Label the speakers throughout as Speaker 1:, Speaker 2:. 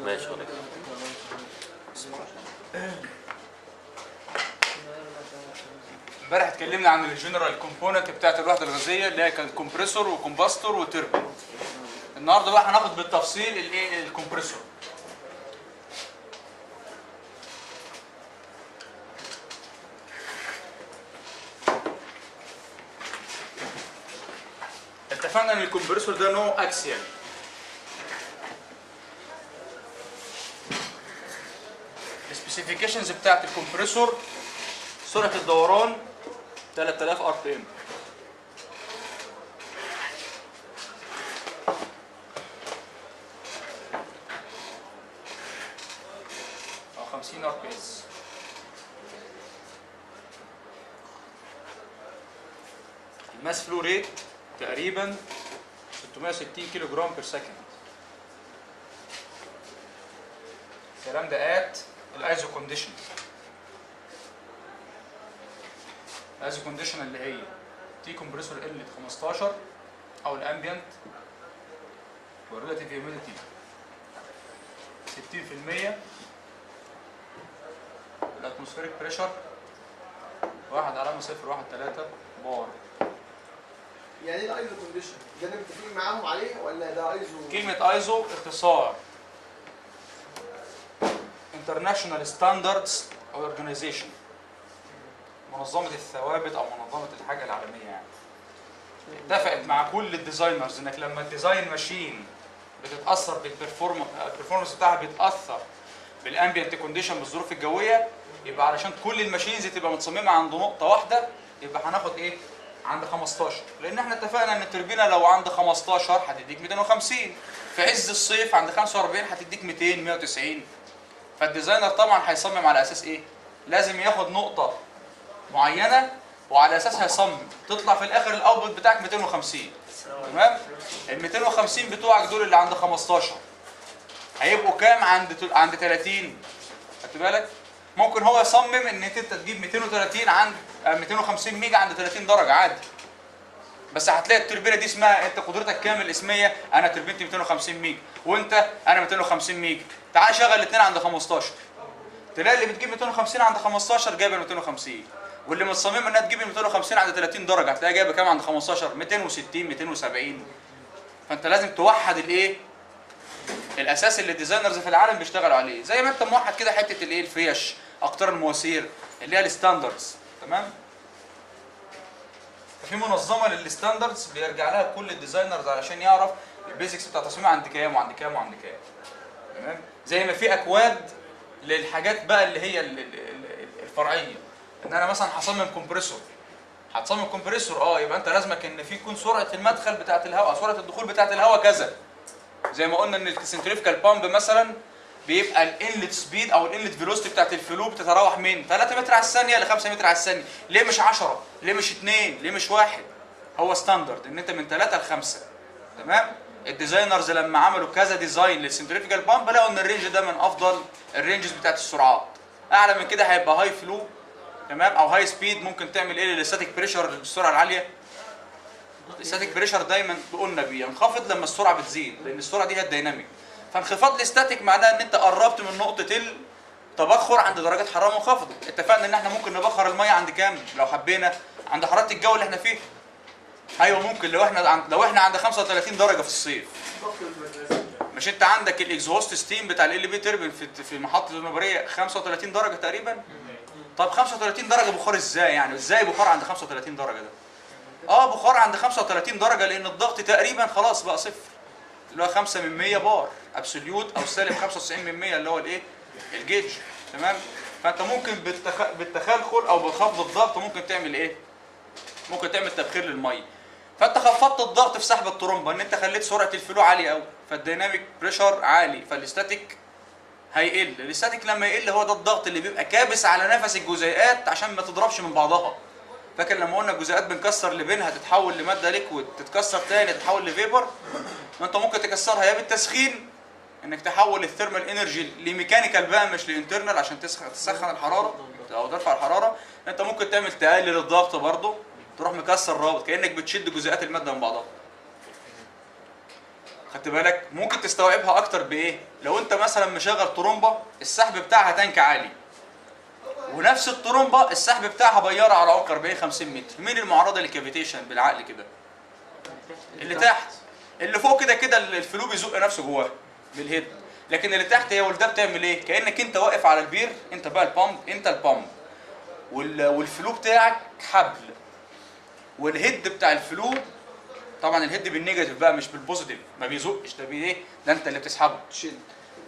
Speaker 1: ماشي خلاص.
Speaker 2: امبارح اتكلمنا عن الجنرال كومبوننت بتاعت الوحده الغازيه اللي هي كانت كومبريسور وكومباستور وتربين. النهارده بقى هناخد بالتفصيل الايه الكمبريسور. اتفقنا ان الكمبريسور ده نوع اكسيال. السبيسيفيكيشنز بتاعت الكمبريسور: سرعه الدوران 3000 ار بي ام، او 50 ار بي اس. الماس فلو ريت تقريبا 660 كيلو جرام بير سكند. الكلام ده ات الايزو كونديشن. الايزو كونديشن اللي هي تي كومبريسور ال 15 او الامبيانت والريلاتيف هيوميديتي 60%، الاتموسفيريك بريشر 1.013 بار.
Speaker 3: يعني ايه الايزو كونديشن؟ ده اللي متفقين معاهم عليه ولا ده ايزو؟
Speaker 2: كلمة ايزو اختصار International Standards Organization، منظمة الثوابت او منظمة الحاجة العالمية يعني. اتفقت مع كل الديزاينرز انك لما تديزاين ماشين بتتاثر بالبرفورمانس بتاعها، بيتاثر بالامبيانت كونديشن بالظروف الجويه، يبقى علشان كل الماشينز تبقى متصممه عند نقطه واحده يبقى هناخد ايه؟ عند 15، لان احنا اتفقنا ان التوربينه لو عند 15 هتديك 250، في عز الصيف عند 45 هتديك 200 190. فالديزاينر طبعا هيصمم على اساس ايه؟ لازم ياخد نقطه معينه وعلى اساسها يصمم، تطلع في الاخر الاوتبوت بتاعك 250. تمام؟ ال 250 بتوعك دول اللي عند 15 هيبقوا كام عند 30؟ خدت بالك؟ ممكن هو يصمم ان انت تجيب 230 عند 250 ميجا عند 30 درجه عادي. بس هتلاقي التوربينه دي اسمها انت قدرتك كام الاسميه؟ انا توربينتي 250 ميجا، وانت انا 250 ميجا. تعال شغل الاثنين عند 15، تلاقي اللي بتجيب 250 عند 15 جايبه 250، واللي متصممه انها تجيب 250 عند 30 درجه هتلاقيها جايبه كام عند 15؟ 260 270. فانت لازم توحد الايه؟ الاساس اللي الديزاينرز في العالم بيشتغلوا عليه، زي ما انت موحد كده حته الايه؟ الفيش، اقطار المواسير اللي هي الستاندردز. تمام؟ في منظمه للستاندردز بيرجع لها كل الديزاينرز علشان يعرف البيزكس بتاع التصميم عند كام وعند كام وعند كام. تمام؟ زي ما في اكواد للحاجات بقى اللي هي الفرعيه، ان انا مثلا هصمم كومبريسور، هتصمم كومبريسور يبقى انت لازمك ان في يكون سرعه المدخل بتاعه الهواء، سرعه الدخول بتاعه الهواء كذا. زي ما قلنا ان السنتريفيكال بامب مثلا بيبقى الانلت سبيد او الانلت فيلوسيتي بتاعه الفلو بتتراوح من 3 متر على الثانيه ل 5 متر على الثانيه. ليه مش 10؟ ليه مش 2؟ ليه مش 1؟ هو ستاندرد ان انت من 3 ل 5. تمام؟ الديزاينرز لما عملوا كذا ديزاين للسنتريفيكال بامب لقوا ان الرينج ده من افضل الرينجز بتاعه السرعات. اعلى من كده هيبقى هاي فلو، تمام، او هاي سبيد. ممكن تعمل ايه للستاتيك بريشر بالسرعه العاليه؟ الستاتيك بريشر دايما قلنا بينخفض لما السرعه بتزيد، لان السرعه دي هي الديناميك. فانخفاض الاستاتيك معناه ان انت قربت من نقطه التبخر عند درجات حراره منخفضه. اتفقنا ان احنا ممكن نبخر الميه عند كام لو حبينا؟ عند حراره الجو اللي احنا فيه. ايوه ممكن لو احنا عند 35 درجه في الصيف. مش انت عندك الاكزهوست ستيم بتاع ال بي تربين في محطه النوبريه 35 درجه تقريبا؟ طب 35 درجه بخار ازاي يعني؟ ازاي بخار عند 35 درجه ده؟ بخار عند 35 درجه لان الضغط تقريبا خلاص بقى صفر، اللي هو 5 من 100 بار ابسوليوت، او سالب 95 من 100 اللي هو الايه؟ الجيج. تمام؟ فانت ممكن بالتخلخل او بخفض الضغط ممكن تعمل ايه؟ ممكن تعمل تبخير للميه. فانت خفضت الضغط في سحب الطرمبه، ان انت خليت سرعه الفلو عاليه قوي، فالديناميك بريشر عالي، فالاستاتيك هيقل. الاستاتيك لما يقل هو ده الضغط اللي بيبقى كابس على نفس الجزيئات عشان ما تضربش من بعضها. فاكر لما قلنا الجزيئات بنكسر لبنها تتحول لماده ليكويد، تتكسر تاني تتحول لفيبر؟ ما انت ممكن تكسرها يا بالتسخين، انك تحول الثيرمال انرجي لميكانيكال بقى مش لانترنال عشان تسخن الحراره او ترفع الحراره. انت ممكن تعمل تقلل الضغط برضه، تروح مكسر رابط كانك بتشد جزيئات الماده من بعضها. خدت بالك؟ ممكن تستوعبها اكتر بايه؟ لو انت مثلا مشغل طرمبه السحب بتاعها تانك عالي، ونفس الطرمبه السحب بتاعها بياره على عمق 40 50 متر، مين المعرضه للكافيتيشن بالعقل كده؟ اللي تحت. اللي فوق كده كده الفلو بيزق نفسه جواه بالهيد، لكن اللي تحت هي ولده بتعمل ايه؟ كانك انت واقف على البير، انت بقى البامب، انت البامب والفلو بتاعك حبل، والهيد بتاع الفلو طبعا الهيد بالنيجاتيف بقى مش بالبوزيتيف، ما بيزقش، ده بايه؟ ده انت اللي بتسحبه.
Speaker 3: تشيل.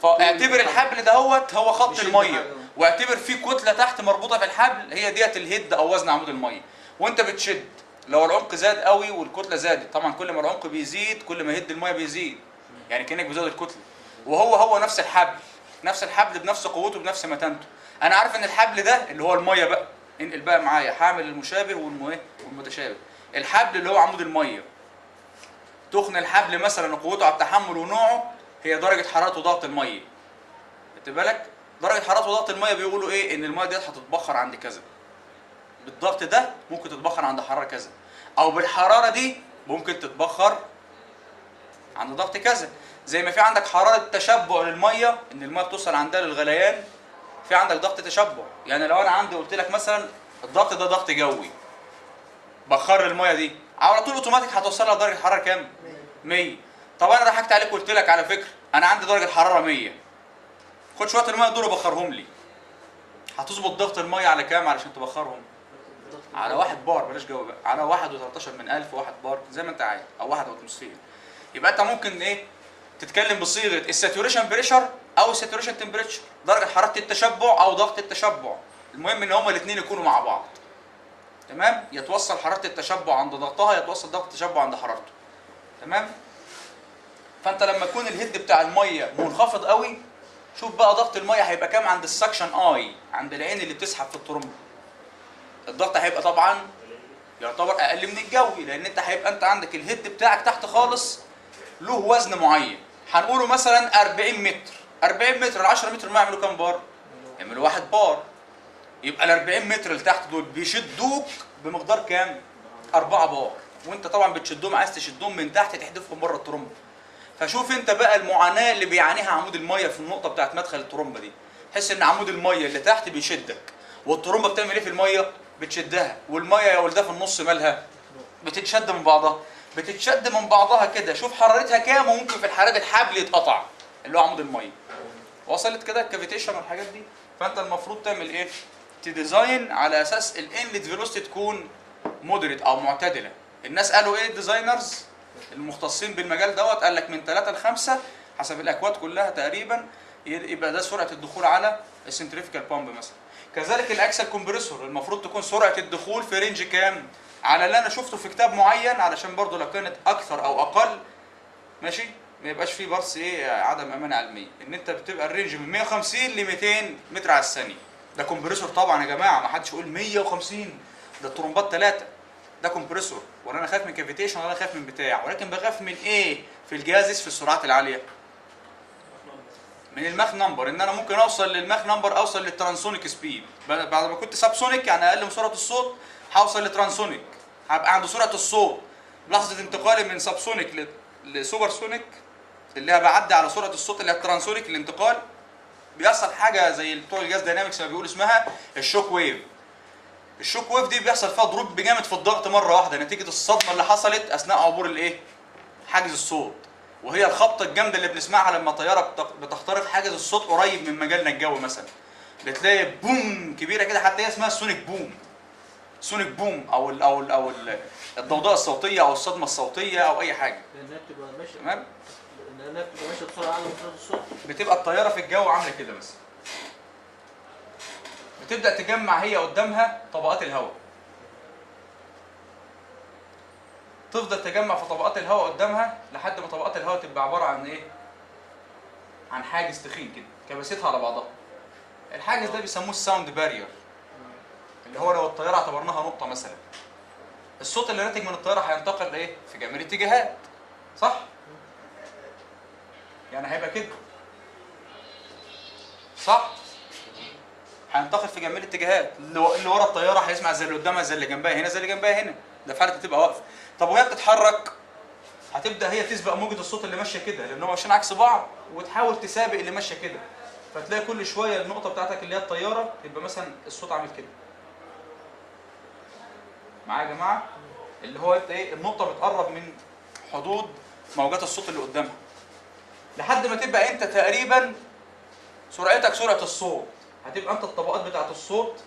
Speaker 2: فاعتبر الحبل دهوت هو خط الميه، واعتبر في كتله تحت مربوطه في الحبل هي ديت الهيد او وزن عمود الميه، وانت بتشد. لو العمق زاد قوي والكتله زادت، طبعا كل ما العمق بيزيد كل ما هيد الميه بيزيد، يعني كانك بتزود الكتله. وهو نفس الحبل، نفس الحبل بنفس قوته بنفس متانته. انا عارف ان الحبل ده اللي هو الميه بقى، انقل بقى معايا، هعمل المشابه والمتشابه. الحبل اللي هو عمود الميه، تخن الحبل مثلا قوته على التحمل ونوعه هي درجه حراره وضغط الميه. خدت بالك؟ درجه حراره وضغط الميه بيقولوا ايه؟ ان الميه ديت هتتبخر عند كذا، بالضغط ده ممكن تتبخر عند حراره كذا، او بالحراره دي ممكن تتبخر عند ضغط كذا. زي ما في عندك حراره تشبع للميه ان الميه بتوصل عندها للغليان، في عندك ضغط تشبع. يعني لو انا عندي قلت لك مثلا الضغط ده ضغط جوي، بخر الميه دي على طول اوتوماتيك هتوصلها لدرجه حراره كام؟ 100. طب انا ضحكت عليك وقلت لك على فكره انا عندي درجه حراره 100، خد شويه الميه دول وبخرهم لي، هتظبط ضغط الميه على كام علشان تبخرهم؟ على 1 بار، بلاش جو بقى، على 1.13 1 بار زي ما انت عايز، او 1 اتموسفير. يبقى انت ممكن ايه؟ تتكلم بصيغه الساتوريشن بريشر او الساتوريشن تمبريتشر، درجه حراره التشبع او ضغط التشبع. المهم ان هما الاثنين يكونوا مع بعض. تمام؟ يتوصل حراره التشبع عند ضغطها، يتوصل ضغط التشبع عند حرارته. تمام؟ فانت لما يكون الهيد بتاع الميه منخفض قوي، شوف بقى ضغط الميه هيبقى كام عند السكشن اي، عند العين اللي بتسحب في الطرمبه. الضغط هيبقى طبعا يعتبر اقل من الجوي، لان انت هيبقى انت عندك الهيد بتاعك تحت خالص له وزن معين، هنقوله مثلا 40 متر. 40 متر ال 10 متر ما يعملوا كام بار؟ يعملوا 1 بار. يبقى ال 40 متر اللي تحت دول بيشدوك بمقدار كام؟ 4 بار، وانت طبعا بتشدهم، عايز تشدهم من تحت تحدفهم بره الطرمبه. فشوف انت بقى المعاناه اللي بيعانيها عمود الميه في النقطه بتاعت مدخل الطرمبه دي. تحس ان عمود الميه اللي تحت بيشدك، والطرمبه بتعمل ايه في الميه؟ بتشدها، والميه يا ولدها في النص مالها؟ بتتشد من بعضها، بتتشد من بعضها كده. شوف حرارتها كام، وممكن في الحالة دي الحبل يتقطع اللي هو عمود الميه. وصلت كده الكافيتيشن والحاجات دي؟ فانت المفروض تعمل ايه؟ تديزاين على اساس الانلت فيلوسيتي تكون مودريت او معتدله. الناس قالوا ايه الديزاينرز المختصين بالمجال دوت؟ قال لك من 3 ل 5 حسب الاكواد كلها تقريبا، يبقى ده سرعه الدخول على السنتريفيكال بامب مثلا. كذلك الاكسل كومبريسور المفروض تكون سرعه الدخول في رينج كام؟ على اللي انا شفته في كتاب معين، علشان برضو لو كانت اكثر او اقل ماشي ما يبقاش فيه برص ايه عدم امانه علميه، ان انت بتبقى الرينج من 150 ل 200 متر على الثانيه. ده كومبريسور طبعا يا جماعه، ما حدش يقول 150 ده الطرمبات 3. ده كومبريسور، ولا انا خايف من كافيتيشن ولا انا خايف من بتاع، ولكن بخاف من ايه في الجازس في السرعات العاليه؟ من الماخ نمبر، ان انا ممكن اوصل للماخ نمبر، اوصل للترانسونيك سبيد. بعد ما كنت سابسونيك يعني اقل من سرعه الصوت، هوصل لترانسونيك، هبقى عند سرعه الصوت. لحظه انتقالي من سابسونيك لسوبر سونيك اللي بعدي على سرعه الصوت اللي هي الترانسونيك، الانتقال بيحصل حاجه زي بتوع الجاز داينامكس ما بيقولوا اسمها الشوك ويف. الشوك ويف دي بيحصل فيها ضروب جامد في الضغط مره واحده نتيجه الصدمه اللي حصلت اثناء عبور الايه؟ حاجز الصوت. وهي الخبطه الجامده اللي بنسمعها لما طياره بتخترق حاجز الصوت قريب من مجالنا الجوي مثلا، بتلاقي بوم كبيره كده، حتى هي اسمها سونيك بوم. سونيك بوم او الضوضاء الصوتيه او الصدمه الصوتيه او اي حاجه.
Speaker 1: لانها بتبقى ماشيه،
Speaker 2: تمام؟
Speaker 1: لانها بتبقى ماشيه بسرعه اعلى من سرعه الصوت.
Speaker 2: بتبقى الطياره في الجو عامله كده مثلا، بتبدا تجمع هي قدامها طبقات الهواء، تفضل تجمع في طبقات الهواء قدامها لحد ما طبقات الهواء تبقى عباره عن ايه؟ عن حاجز تخين كده كبستها على بعضها. الحاجز ده بيسموه الساوند بارير، اللي هو لو الطياره اعتبرناها نقطه مثلا، الصوت اللي ناتج من الطياره هينتقل ايه؟ في جميع الاتجاهات، صح؟ يعني هيبقى كده، صح؟ هينتقل في جميع الاتجاهات. اللي ورا الطياره هيسمع زي اللي قدامها زي اللي جنبها هنا زي اللي جنبها هنا، ده في حاله تبقى واقفه. طب وهي بتتحرك هتبدا هي تسبق موجه الصوت اللي ماشيه كده، لان هم ماشيين عكس بعض، وتحاول تسابق اللي ماشيه كده. فتلاقي كل شويه النقطه بتاعتك اللي هي الطياره يبقى مثلا الصوت عامل كده. معايا يا جماعه؟ اللي هو انت ايه، النقطه بتقرب من حدود موجات الصوت اللي قدامها لحد ما تبقى انت تقريبا سرعتك سرعه الصوت. هتبقى انت الطبقات بتاعت الصوت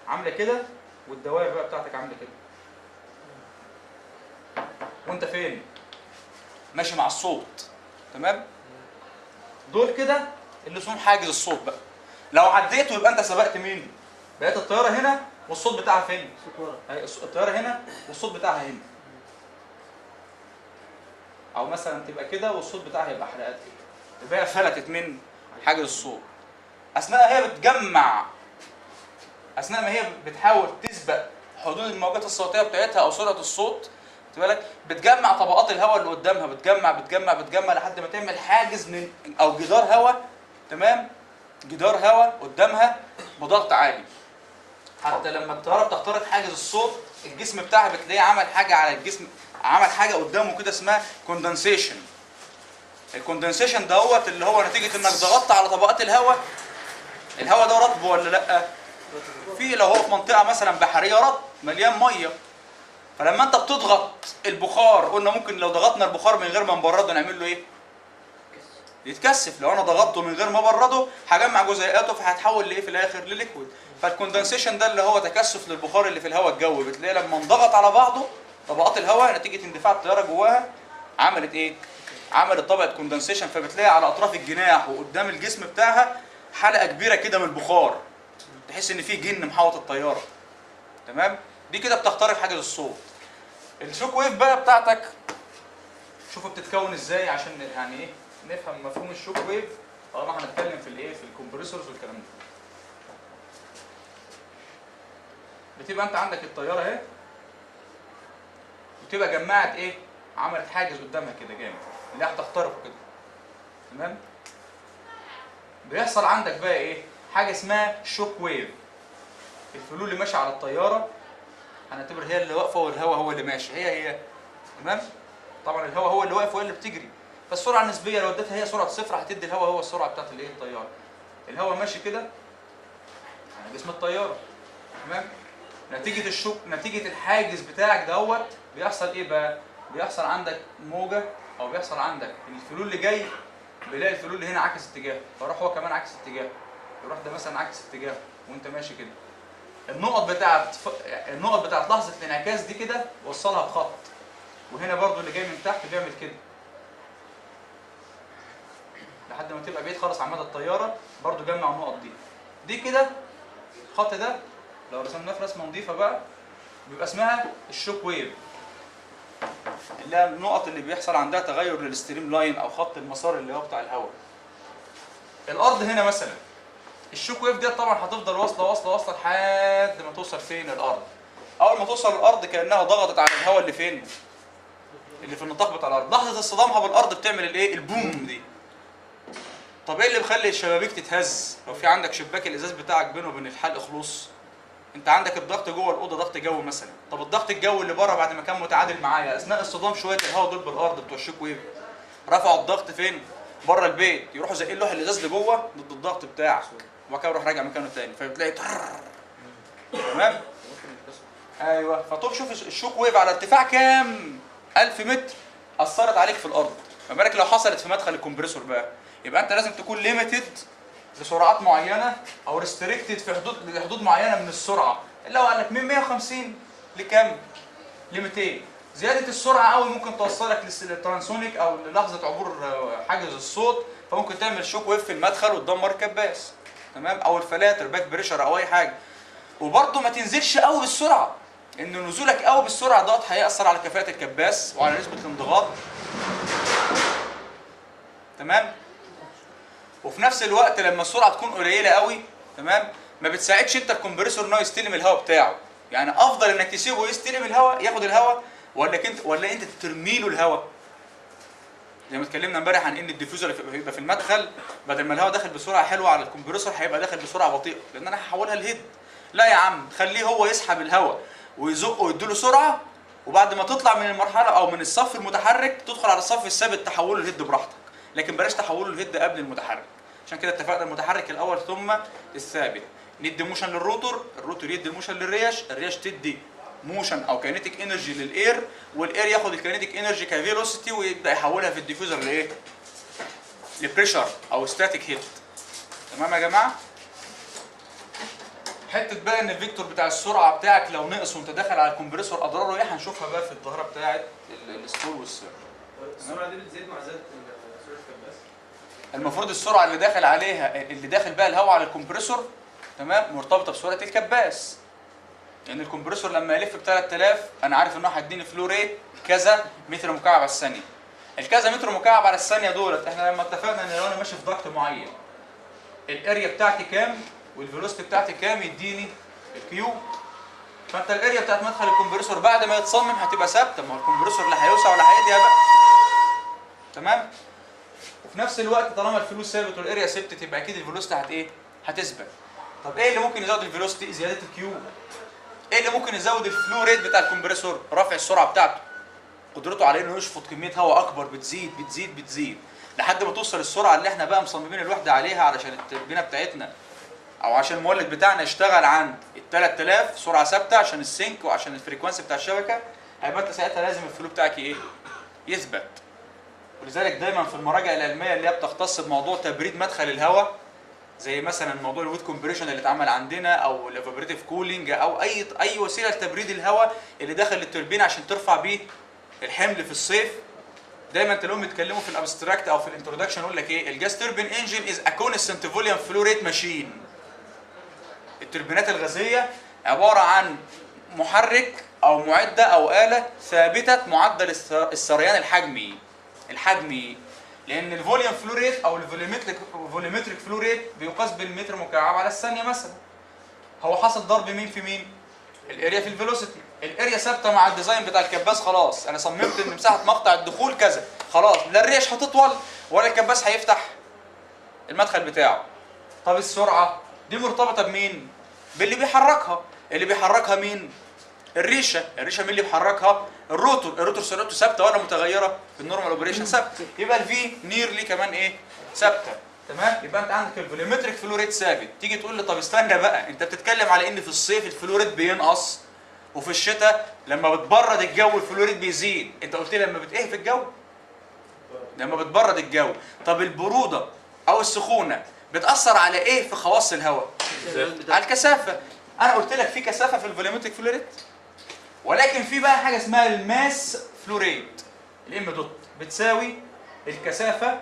Speaker 2: عامله كده، والدوائر بقى بتاعتك عامله كده. وانت فين؟ ماشي مع الصوت. تمام؟ دول كده اللي اسمهم حاجز الصوت بقى. لو عديته يبقى انت سبقت مين؟ بقيت الطياره هنا والصوت بتاعها فين؟ الطياره هنا والصوت بتاعها هنا. او مثلا تبقى كده والصوت بتاعها يبقى حلقات كده. يبقى هي فلتت من حاجز الصوت. اثناء هي بتجمع، اثناء ما هي بتحاول تسبق حدود الموجات الصوتيه بتاعتها او سرعه الصوت، خد بالك، بتجمع طبقات الهواء اللي قدامها، بتجمع لحد ما تعمل حاجز من او جدار هواء. تمام؟ جدار هواء قدامها بضغط عالي. حتى لما الطياره بتخترق حاجز الصوت، الجسم بتاعها بتلاقيه عمل حاجه على الجسم، عمل حاجه قدامه كده اسمها كوندنسيشن. الكوندنسيشن دوت اللي هو نتيجه انك ضغطت على طبقات الهواء. الهواء ده رطب ولا لا؟ في لو هو في منطقه مثلا بحريه رطب مليان ميه، فلما انت بتضغط البخار، قلنا ممكن لو ضغطنا البخار من غير ما نبرده نعمل له ايه؟ يتكثف. لو انا ضغطته من غير ما ابرده هجمع جزيئاته فهتحول لايه في الاخر؟ لليكويد. فالكوندنسيشن ده اللي هو تكثف للبخار اللي في الهواء الجوي. بتلاقي لما انضغط على بعضه طبقات الهواء نتيجه اندفاع الطياره جواها عملت ايه؟ عملت طبقه كوندنسيشن. فبتلاقي على اطراف الجناح وقدام الجسم بتاعها حلقه كبيره كده من البخار، تحس ان في جن محاوط الطياره. تمام؟ دي كده بتخترق حاجز الصوت. الشوك ويف بقى بتاعتك شوفوا بتتكون ازاي عشان يعني ايه نفهم مفهوم الشوك ويف. طالما هنتكلم في الايه، في الكمبريسورز والكلام ده. بتبقى انت عندك الطياره اهي، وتبقى جمعت ايه؟ عملت حاجز قدامها كده جامد اللي هتخترقه كده. تمام؟ بيحصل عندك بقى ايه؟ حاجه اسمها شوك ويف. الفلول اللي ماشيه على الطياره هنعتبر هي اللي واقفه والهواء هو اللي ماشي، هي. تمام؟ طبعا الهواء هو اللي واقف وهي اللي بتجري، فالسرعه النسبيه لو اديتها هي سرعه صفر هتدي الهواء هو السرعه بتاعت الايه؟ الطياره. الهواء ماشي كده على جسم الطياره. تمام؟ نتيجه الشوك، نتيجه الحاجز بتاعك دوت بيحصل ايه بقى؟ بيحصل عندك موجه، او بيحصل عندك الفلول اللي جاي بيلاقي الفلول اللي هنا عكس اتجاه، فيروح هو كمان عكس اتجاه، يروح ده مثلا عكس اتجاه وانت ماشي كده. النقط بتاعت لحظه الانعكاس دي كده وصلها بخط، وهنا برضو اللي جاي من تحت بيعمل كده لحد ما تبقى بعيد خالص عن مدى الطياره. برضو جمع النقط دي كده. الخط ده لو رسمناه في رسمه نظيفه بقى بيبقى اسمها الشوك ويف، اللي هي النقط اللي بيحصل عندها تغير للستريم لاين او خط المسار اللي هو بتاع الهواء. الارض هنا مثلا الشوك ويف دي طبعا هتفضل واصله لحد ما توصل فين؟ الارض. اول ما توصل الارض كانها ضغطت على الهواء اللي فين؟ اللي في النطاق بتاع الارض. لحظه اصطدامها بالارض بتعمل الايه؟ البوم دي. طب ايه اللي بيخلي الشبابيك تتهز؟ لو في عندك شباك الازاز بتاعك بينه وبين الحلق خلوص، انت عندك الضغط جوه الاوضه ضغط جو مثلا. طب الضغط الجوي اللي بره بعد ما كان متعادل معايا اثناء اصطدام شويه الهواء دول بالارض بتوع الشوك ويف، رفعوا الضغط فين؟ بره البيت، يروحوا زقين لوح الازاز لجوه ضد الضغط بتاعه، وبعد كده يروح راجع مكانه تاني، فبتلاقي تمام؟ ايوه. فطب شوف الشوك ويف على ارتفاع كام؟ 1000 متر اثرت عليك في الارض. ما بالك لو حصلت في مدخل الكمبريسور بقى؟ يبقى انت لازم تكون ليميتد لسرعات معينه، او ريستريكتد في حدود معينه من السرعه، اللي هو قال لك من 150 لكام؟ ل 200. زياده السرعه قوي ممكن توصلك للترانسونيك او للحظه عبور حاجز الصوت، فممكن تعمل شوك ويف في المدخل وتدمر الكباس. تمام؟ او الفلاتر باك بريشر او اي حاجه. وبرده ما تنزلش قوي بالسرعه، ان نزولك قوي بالسرعه دوت هيأثر على كفاءه الكباس وعلى نسبه الانضغاط. تمام؟ وفي نفس الوقت لما السرعه تكون قليله قوي، تمام، ما بتساعدش انت الكمبريسور انه يستلم الهواء بتاعه. يعني افضل انك تسيبه يستلم الهواء، ياخد الهواء، ولا انت ترمي له الهواء. زي ما اتكلمنا امبارح عن ان الديفيوزر هيبقى في المدخل، بدل ما الهواء داخل بسرعه حلوه على الكمبريسور هيبقى داخل بسرعه بطيئه، لان انا هحولها لهيد. لا يا عم، خليه هو يسحب الهواء ويزقه ويديله سرعه، وبعد ما تطلع من المرحله او من الصف المتحرك تدخل على الصف الثابت تحوله لهيد براحتك، لكن بلاش تحوله لهيد قبل المتحرك. عشان كده اتفقنا المتحرك الاول ثم الثابت. ندي موشن للروتور، الروتور يدي الموشن للريش، الريش تدي موشن او كاينيتيك انرجي للاير، والاير ياخد الكاينيتيك انرجي كفيلوسيتي ويبدا يحولها في الديفيوزر لايه؟ لبريشر او ستاتيك هيت. تمام يا جماعه؟ حته بقى ان الفيكتور بتاع السرعه بتاعك لو نقص وانت داخل على الكمبريسور اضراره ايه هنشوفها بقى في الظاهره بتاعه الستول والسير.
Speaker 1: السرعه دي بتزيد مع زياده سرعه الكباس.
Speaker 2: المفروض السرعه اللي داخل عليها اللي داخل بقى الهواء على الكمبريسور تمام مرتبطه بسرعه الكباس. لان الكمبريسور لما يلف ب 3000 انا عارف ان هو هيديني فلو ريت كذا متر مكعب على الثانيه. الكذا متر مكعب على الثانيه دولت احنا لما اتفقنا ان لو انا ماشي في ضغط معين الاريا بتاعتي كام والفيلوسيتي بتاعتي كام يديني الكيو. فانت الاريا بتاعت مدخل الكمبريسور بعد ما يتصمم هتبقى ثابته، ما هو الكمبريسور لا هيوسع ولا هيضيق بقى. تمام؟ وفي نفس الوقت طالما الفلو ثابت والاريا ثابته يبقى اكيد الفيلوسيتي هتثبت. طب ايه اللي ممكن يزود الفيلوسيتي؟ زياده الكيو. ايه اللي ممكن يزود الفلو ريت بتاع الكمبريسور؟ رفع السرعه بتاعته. قدرته على انه يشفط كميه هواء اكبر بتزيد بتزيد بتزيد لحد ما توصل السرعه اللي احنا بقى مصممين الوحده عليها علشان التربينه بتاعتنا او عشان المولد بتاعنا يشتغل عند ال 3000 سرعه ثابته عشان السync وعشان الفريكوانسي بتاع الشبكه. هيبقى انت ساعتها لازم الفلو بتاعك ايه؟ يثبت. ولذلك دايما في المراجع العلميه اللي هي بتختص بموضوع تبريد مدخل الهواء زي مثلا موضوع الويت كومبريشن اللي اتعمل عندنا او الافابريتيف كولينج او اي وسيله لتبريد الهواء اللي داخل التوربين عشان ترفع بيه الحمل في الصيف، دايما تلاقيهم يتكلموا في الابستراكت او في الانترودكشن يقول لك ايه؟ الجاس توربين انجن از ا كونستنت فوليوم فلو ريت ماشين. التوربينات الغازيه عباره عن محرك او معده او اله ثابته معدل السريان الحجمي لان الفوليوم فلو ريت او الفوليومتريك فلو ريت بيقاس بالمتر مكعب على الثانيه مثلا. هو حاصل ضرب مين في مين؟ الاريا في الفيلوسيتي. الاريا ثابته مع الديزاين بتاع الكباس خلاص، انا صممت ان مساحه مقطع الدخول كذا، خلاص لا الريش هتطول ولا الكباس هيفتح المدخل بتاعه. طب السرعه دي مرتبطه بمين؟ باللي بيحركها. اللي بيحركها مين؟ الريشه مين اللي بيحركها؟ الروتور سرعته ثابته ولا متغيره؟ في النورمال اوبريشن ثابته، يبقى الفي نيرلي كمان ايه؟ ثابته. تمام؟ يبقى انت عندك الفوليومتريك فلو ريت ثابت. تيجي تقول لي طب استنى بقى، انت بتتكلم على ان في الصيف الفلو ريت بينقص وفي الشتاء لما بتبرد الجو الفلو ريت بيزيد. انت قلت لي لما بتقه في الجو؟ لما بتبرد الجو. طب البروده او السخونه بتاثر على ايه في خواص الهواء؟ على الكثافه. انا قلت لك في كثافه في الفوليومتريك فلو ريت، ولكن في بقى حاجه اسمها الماس فلو ريت. الام دوت بتساوي الكثافه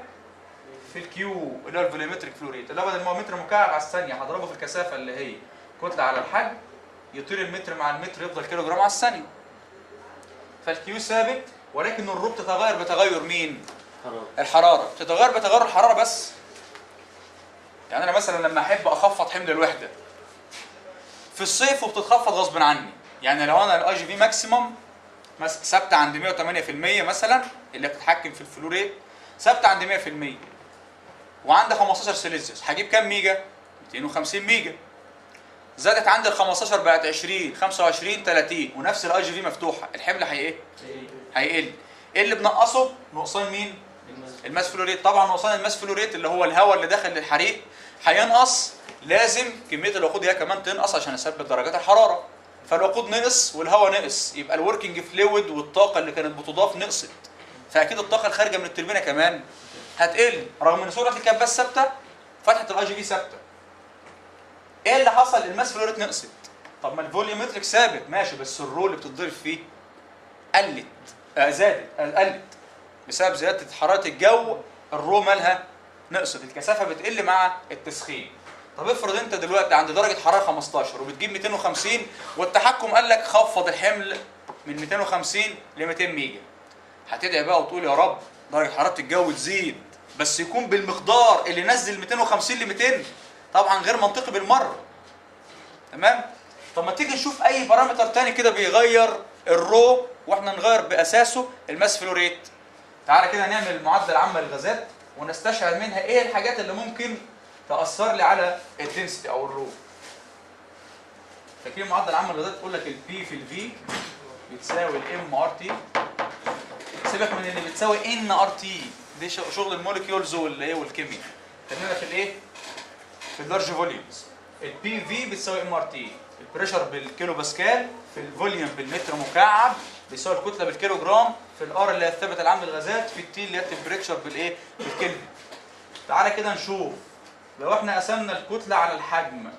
Speaker 2: في الكيو اللي هو الفوليومتريك فلو ريت، اللي هو بدل ما هو متر مكعب على الثانيه هضربه في الكثافه اللي هي كتله على الحجم يطير المتر مع المتر يفضل كيلو جرام على الثانيه. فالكيو ثابت ولكن الرو بتتغير بتغير مين؟ الحراره. بتتغير بتغير الحراره بس. يعني انا مثلا لما احب اخفض حمل الوحده في الصيف وبتتخفض غصب عني، يعني لو انا الاي جي في ماكسيمم ثابته عند 108% مثلا اللي بتتحكم في الفلو ريت ثابته عند 100% وعند 15 سيليزيوس هجيب كام ميجا؟ 250 ميجا. زادت عند ال 15 بقت 20 25 30 ونفس الاي جي في مفتوحه، الحمل هيقل. ايه اللي بنقصه؟ نقصان مين؟ الماس فلو ريت. طبعا نقصان الماس فلو ريت اللي هو الهواء اللي داخل للحريق هينقص، لازم كميه الوقود هي كمان تنقص عشان اثبت درجات الحراره. فالوقود نقص والهواء نقص، يبقى الوركينج فلويد والطاقه اللي كانت بتضاف نقصت، فاكيد الطاقه الخارجه من التوربينه كمان هتقل رغم ان سرعه الكباس ثابته فتحه الاي جي في ثابته. ايه اللي حصل؟ الماس فلو ريت نقصت. طب ما الفوليومتريك ثابت ماشي، بس الرو اللي بتتضرب فيه قلت بسبب زياده حراره الجو. الرو مالها نقصت، الكثافه بتقل مع التسخين. طب افرض انت دلوقتي عند درجه حراره 15 وبتجيب 250 والتحكم قال لك خفض الحمل من 250 ل 200 ميجا، هتدعي بقى وتقول يا رب درجه حراره الجو تزيد بس يكون بالمقدار اللي نزل 250 ل 200. طبعا غير منطقي بالمره. تمام؟ طب ما تيجي نشوف اي بارامتر تاني كده بيغير الرو واحنا نغير باساسه الماس فلو ريت. تعالى كده نعمل معدل عام للغازات ونستشعر منها ايه الحاجات اللي ممكن تاثر لي على الدنسيتي او الرو. فاكرين معدل عام للغازات؟ تقول لك البي في الفي بتساوي الام ار تي. سيبك من اللي بتساوي ان ار تي، دي شغل الموليكيولز والايه والكيمياء. خلينا في الايه؟ في اللارج فوليومز. البي في بتساوي ام ار تي، البريشر بالكيلو باسكال، في الفوليوم بالمتر مكعب، بيساوي الكتله بالكيلو جرام، في الار اللي هي الثابت العام للغازات، في التي اللي هي التمبريتشر بالايه؟ بالكلفن. تعالى كده نشوف لو احنا قسمنا الكتله على الحجم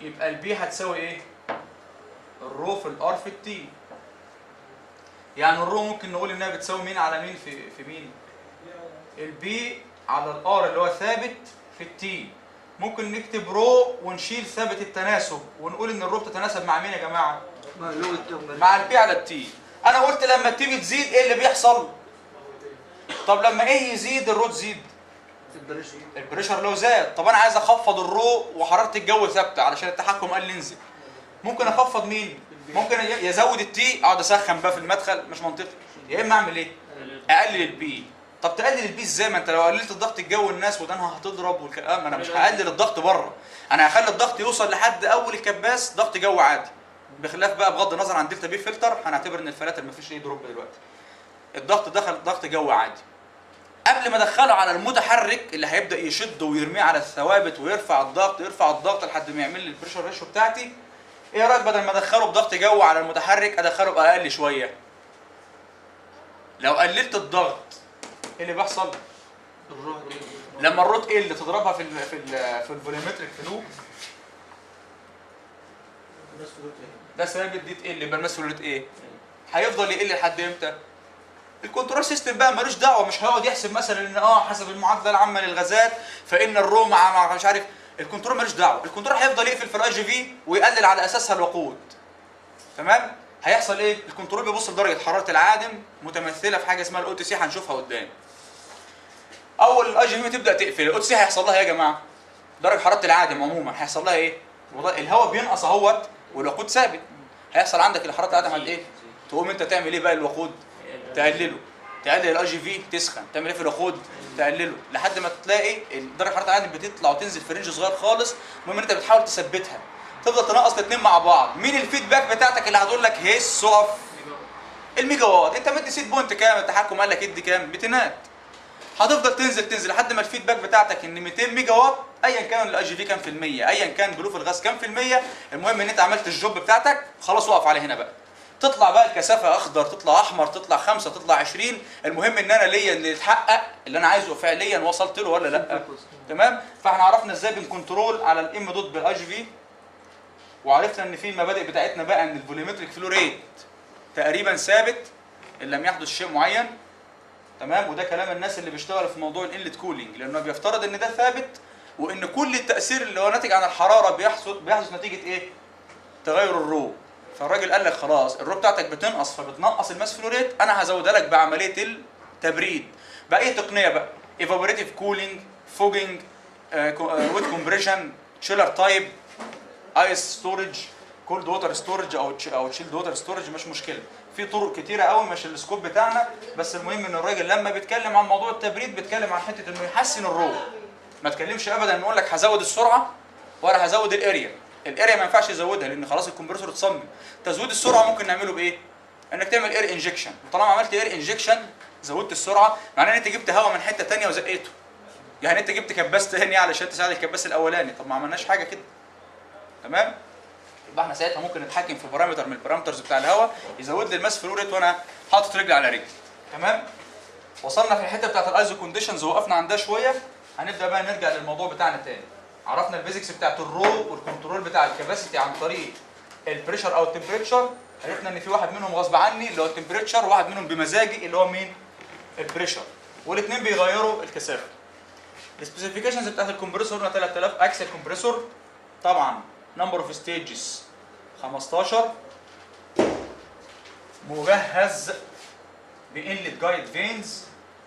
Speaker 2: يبقى البي هتساوي ايه؟ الرو في الار في التي. يعني الرو ممكن نقول انها بتساوي مين على مين في مين؟ البي على الار اللي هو ثابت في التي. ممكن نكتب رو ونشيل ثابت التناسب ونقول ان الرو بتتناسب مع مين يا جماعه؟ مع البي على التي. انا قلت لما التي بتزيد ايه اللي بيحصل؟ طب لما ايه يزيد الرو تزيد؟ البريشر لو زاد. طب انا عايز اخفض الرو وحراره الجو ثابته علشان التحكم قال لي انزل. ممكن اخفض مين؟ ممكن يزود التي اقعد اسخن بقى في المدخل، مش منطقي. يا اما اعمل ايه؟ اقلل البي. طب تقلل البي ازاي؟ ما انت لو قللت الضغط الجوي الناس ودانها هتضرب والكلام. انا مش هقلل الضغط بره، انا هخلي الضغط يوصل لحد اول الكباس ضغط جو عادي. بخلاف بقى بغض النظر عن دلتا بي فلتر، هنعتبر ان الفلاتر ما فيش اي دروب دلوقتي. الضغط دخل ضغط جو عادي. قبل ما ادخله على المتحرك اللي هيبدا يشد ويرميه على الثوابت ويرفع الضغط لحد ما يعمل لي البريشر ريشيو بتاعتي، ايه رايك بدل ما ادخله بضغط جو على المتحرك ادخله باقل شويه؟ لو قللت الضغط ايه اللي بيحصل؟ لما الرو تقل تضربها في الفوليومتريك فلو، ده ثابت، دي تقل يبقى الماس فلو ريت ايه؟ هيفضل يقل لحد امتى؟ الكنترول سيستم بقى ملوش دعوه، مش هيقعد يحسب مثلا ان حسب المعادله العامه للغازات فان الرو مع مش عارف. الكنترول ملوش دعوه، الكنترول هيفضل يقفل في الاي جي في ويقلل على اساسها الوقود. تمام؟ هيحصل ايه؟ الكنترول بيبص لدرجه حراره العادم متمثله في حاجه اسمها الاو تي سي، هنشوفها قدام. اول الاي جي في تبدا تقفل، الاو تي سي هيحصل لها ايه يا جماعه؟ درجه حراره العادم عموما هيحصل لها ايه؟ الهواء بينقص اهوت والوقود ثابت. هيحصل عندك الحراره العادم قد ايه؟ تقوم انت تعمل ايه بقى الوقود؟ تقلل الاي جي في تسخن. تعمل ايه في الوقود؟ تقلله لحد ما تلاقي درجه حراره العادم بتطلع وتنزل في رينج صغير خالص. المهم ان انت بتحاول تثبتها، تفضل تنقص الاثنين مع بعض. مين الفيدباك بتاعتك اللي هتقول لك هيس اقف؟ الميجا وات. انت مدي سيت بوينت كام؟ التحكم قال لك ادي كام؟ 200. هتفضل تنزل لحد ما الفيدباك بتاعتك ان 200 ميجا وات، ايا كان الاي جي في كام في الميه، ايا كان بلوف الغاز كام في الميه، المهم ان انت عملت الجوب بتاعتك خلاص. وقف على هنا بقى. تطلع بقى الكثافه اخضر، تطلع احمر، تطلع 5، تطلع 20، المهم ان انا ليا اللي يتحقق اللي انا عايزه فعليا وصلت له ولا لا. تمام؟ فاحنا عرفنا ازاي بنكنترول على الام دوت بالاي جي في، وعرفنا ان في المبادئ بتاعتنا بقى ان الفوليومتريك فلو ريت تقريبا ثابت ان لم يحدث شيء معين. تمام؟ وده كلام الناس اللي بيشتغلوا في موضوع الانلت كولينج، لانه بيفترض ان ده ثابت وان كل التاثير اللي هو ناتج عن الحراره بيحدث نتيجه ايه؟ تغير الرو. فالراجل قال لك خلاص الرو بتاعتك بتنقص فبتنقص الماس فلو ريت، انا هزودها لك بعمليه التبريد. باي تقنيه بقى؟ ايفابوريتيف كولينج، فوجينج، ويت كومبريشن، تشيلر تايب، ايس ستورج، كولد ووتر ستورج او تشيلد ووتر ستورج، مش مشكله. في طرق كتيره قوي مش السكوب بتاعنا، بس المهم ان الراجل لما بيتكلم عن موضوع التبريد بيتكلم عن حته انه يحسن الرو. ما تكلمش ابدا نقول لك هزود السرعه ولا هزود الاريا. الاريا ما ينفعش يزودها لان خلاص الكمبرسور اتصمم. تزويد السرعه ممكن نعمله بايه؟ انك تعمل اير انجكشن، وطالما عملت اير انجكشن زودت السرعه، معناه ان انت جبت هواء من حته ثانيه وزقيته. يعني انت جبت كباس ثاني علشان تساعد الكباس الاولاني، طب ما عملناش حاجه كده. تمام؟ يبقى احنا ساعتها ممكن نتحكم في بارامتر من البارامترز بتاع الهواء يزود لي الماس فلو ريت وانا حاطط رجلي على رجلي. تمام؟ وصلنا في الحته بتاعت الايزو كونديشنز ووقفنا عندها شويه. هنبدا بقى نرجع للموضوع بتاعنا تاني. عرفنا البيزكس بتاعت الرو والكنترول بتاع الكباسيتي عن طريق البريشر او التمبريتشر. عرفنا ان في واحد منهم غصب عني اللي هو التمبريتشر، وواحد منهم بمزاجي اللي هو مين؟ البريشر. والاثنين بيغيروا الكثافه. السبيسيفيكيشنز بتاعت الكمبريسور قلنا 3000 اكسل كمبريسور. طبعا نمبر اوف ستيجز 15، مجهز بانلت جايد فينز،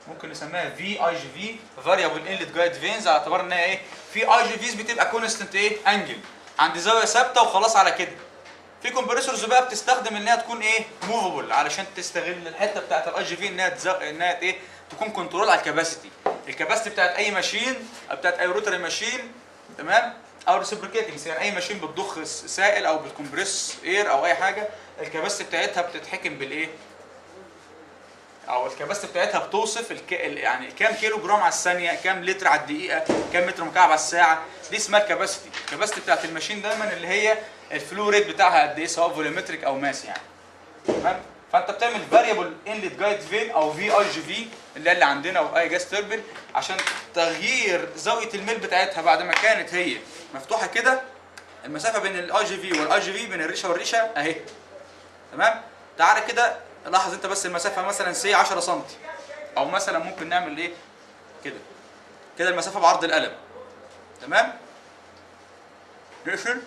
Speaker 2: ممكن نسميها في اي جي في، فاريبل انلت جايد فينز، على اعتبار انها ايه؟ في اي جي فيز بتبقى كونستنت ايه؟ انجل، عند زاويه ثابته وخلاص على كده. في كومبريسورز بقى بتستخدم انها تكون ايه؟ موفبل، علشان تستغل الحته بتاعت الاي جي في انها ايه؟ تكون كنترول على الكباسيتي. الكباسيتي بتاعت اي ماشين او بتاعت اي روتري ماشين، تمام؟ او ريسبريكيتنج، يعني اي ماشين بتضخ سائل او بتكمبريس اير او اي حاجه، الكباستي بتاعتها بتتحكم بالايه؟ او الكباستي بتاعتها بتوصف يعني كام كيلو جرام على الثانيه، كام لتر على الدقيقه، كام متر مكعب على الساعه، دي اسمها الكباستي. الكباستي بتاعت الماشين دايما اللي هي الفلو ريت بتاعها قد ايه، سواء فوليومتريك او ماس يعني. تمام؟ فانت بتعمل فاريبل انلت جايد فين او في اي جي في اللي عندنا، او اي جاز تربين، عشان تغيير زاويه الميل بتاعتها بعد ما كانت هي مفتوحه كده. المسافه بين الاي جي في والاي جي في، بين الريشه والريشه اهي. تمام؟ تعالى كده لاحظ انت بس المسافه مثلا سي 10 سم، او مثلا ممكن نعمل ايه كده، كده المسافه بعرض القلم. تمام؟ نقفل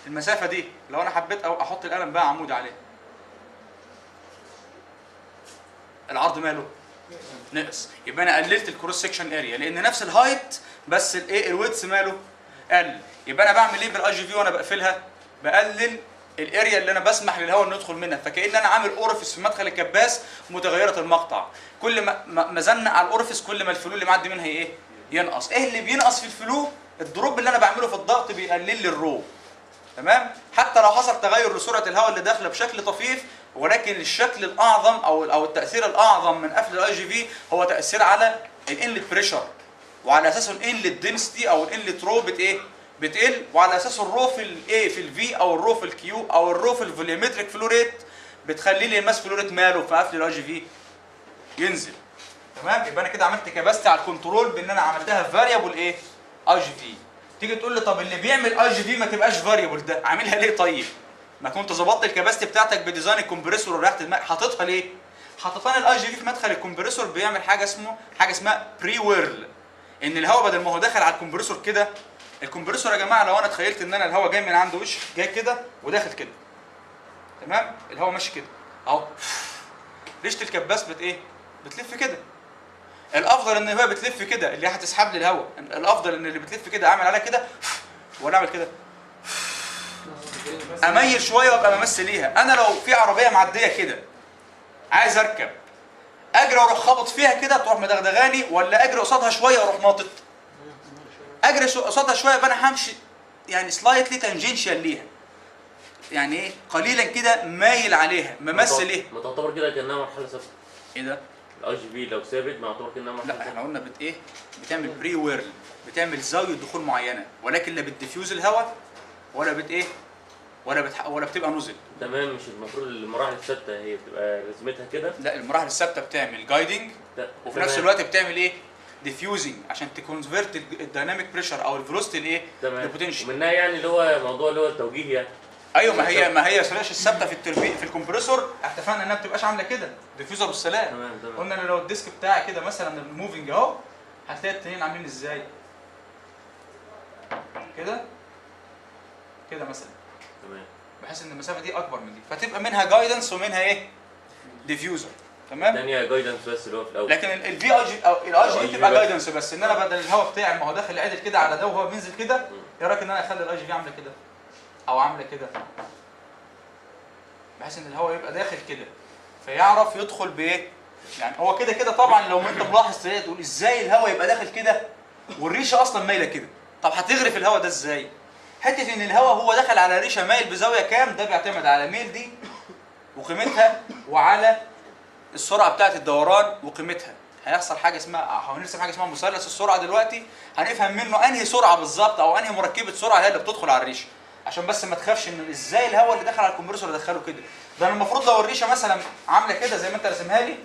Speaker 2: المسافه دي. لو انا حبيت او احط القلم بقى عمود عليه، العرض ماله نقص، يبقى انا قللت الكروس سكشن اريا، لان نفس الهايت بس الايه الويدث ماله قل. يبقى انا بعمل ايه بالاي جي في وانا بقفلها؟ بقلل الاريا اللي انا بسمح للهواء انه يدخل منها، فكأن انا عامل اورفيس في مدخل الكباس متغيره المقطع. كل ما زنق على الاورفيس كل ما الفلو اللي معدي منها ايه؟ ينقص. ايه اللي بينقص في الفلو؟ الدروب اللي انا بعمله في الضغط بيقلل لي الرو. تمام؟ حتى لو حصل تغير لسرعه الهواء اللي داخله بشكل طفيف، ولكن الشكل الاعظم او التاثير الاعظم من قفل الاي جي في هو تاثير على الانلت بريشر، وعلى اساسه الانلت دنسيتي او الانلت رو بتقل، وعلى اساسه الرو في الايه في الفي او الرو في الكيو او الرو في الفوليومتريك فلو ريت بتخلي لي الماس فلو ريت ماله في قفل الاي جي في ينزل. تمام؟ يبقى انا كده عملت كباستي على الكنترول بان انا عملتها فاريبل ايه؟ اي جي في. تيجي تقول لي طب اللي بيعمل اي جي في ما تبقاش فاريبل، ده عاملها ليه طيب؟ ما كنت ظبطت الكباستي بتاعتك بديزاين الكمبريسور وريحه الماء، حاططها ليه؟ حاططها الاي جي في في مدخل الكمبريسور بيعمل حاجه اسمها بري ويرل، ان الهواء بدل ما هو داخل على الكمبريسور كده، الكمبريسور يا جماعه لو انا تخيلت ان انا الهواء جاي من عنده وش جاي كده وداخل كده. تمام؟ الهواء ماشي كده اهو، ريشه الكباس بتلف كده. الافضل ان هي بتلف كده اللي هتسحب لي الهواء، الافضل ان اللي بتلف كده اعمل عليها كده وانا اعمل كده، اميل شويه وابقى ممثل ليها. انا لو في عربيه معديه كده عايز اركب، اجري واروح خابط فيها كده تروح مدغدغاني، ولا اجري قصادها شويه واروح ناطط؟ اجري قصادها شويه يبقى انا همشي يعني سلايتلي تانجنشال ليها، يعني ايه قليلا كده مايل عليها ممثل ليها.
Speaker 4: ما تعتبر كده كانها مرحله ثابته.
Speaker 2: ايه ده؟
Speaker 4: الاي جي بي لو ثابت ما تعتبر كانها مرحله
Speaker 2: لا احنا قلنا بتعمل بري ويرل، بتعمل زاويه دخول معينه، ولكن لا بتديفيوز الهواء ولا ولا بتبقى نزل.
Speaker 4: تمام. مش المفروض المراحل الثابته هي بتبقى رسمتها كده؟
Speaker 2: لا المراحل الثابته بتعمل جايدنج وفي نفس الوقت بتعمل ايه؟ ديفيوزنج عشان تكونفيرت الدايناميك بريشر او الفيلوسيتي لايه؟ للبوتنشال.
Speaker 4: ومنها يعني اللي هو موضوع اللي هو التوجيه يعني.
Speaker 2: ايوه ما هي سلاش الثابته في الكمبريسور اتفقنا انها ما بتبقاش عامله كده ديفيوزر بالسلام.
Speaker 4: تمام.
Speaker 2: قلنا ان لو الديسك بتاعي كده مثلا الموفنج اهو، هتلاقي التانيين عاملين ازاي؟ كده مثلا.
Speaker 4: تمام.
Speaker 2: بحيث ان المسافه دي اكبر من دي، فتبقى منها جايدنس ومنها ايه؟ ديفيوزر. تمام؟
Speaker 4: الثانيه جايدنس بس اللي هو في الاول.
Speaker 2: لكن الفي اي جي او الاي جي بتبقى جايدنس بس، ان انا بدل الهواء بتاعي ما هو داخل عدل كده على ده وهو بينزل كده، ايه رايك ان انا اخلي الاي جي في عامله كده او عامله كده، بحيث ان الهواء يبقى داخل كده فيعرف يدخل بايه؟ يعني هو كده طبعا لو انت ملاحظ تقول ازاي الهواء يبقى داخل كده والريشه اصلا مايله كده؟ طب هتغرف الهواء ده ازاي؟ حته ان الهواء هو دخل على ريشه مايل بزاويه كام، ده بيعتمد على ميل دي وقيمتها، وعلى السرعه بتاعه الدوران وقيمتها. هيحصل حاجه اسمها هنرسم حاجه اسمها مثلث السرعه دلوقتي، هنفهم منه انهي سرعه بالظبط او انهي مركبه سرعه هي اللي بتدخل على الريشه، عشان بس ما تخافش ان ازاي الهواء اللي دخل على الكمبريسور ادخله كده. ده انا المفروض لو الريشه مثلا عامله كده زي ما انت راسمها لي،